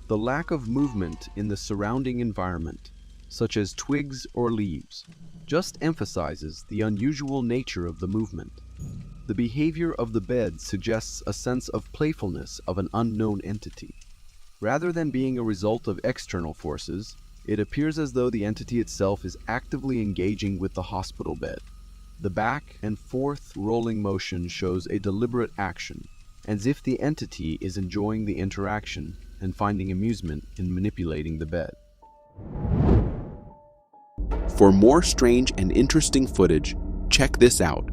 The lack of movement in the surrounding environment, such as twigs or leaves, just emphasizes the unusual nature of the movement. The behavior of the bed suggests a sense of playfulness of an unknown entity. Rather than being a result of external forces, it appears as though the entity itself is actively engaging with the hospital bed. The back and forth rolling motion shows a deliberate action, as if the entity is enjoying the interaction and finding amusement in manipulating the bed. For more strange and interesting footage, check this out.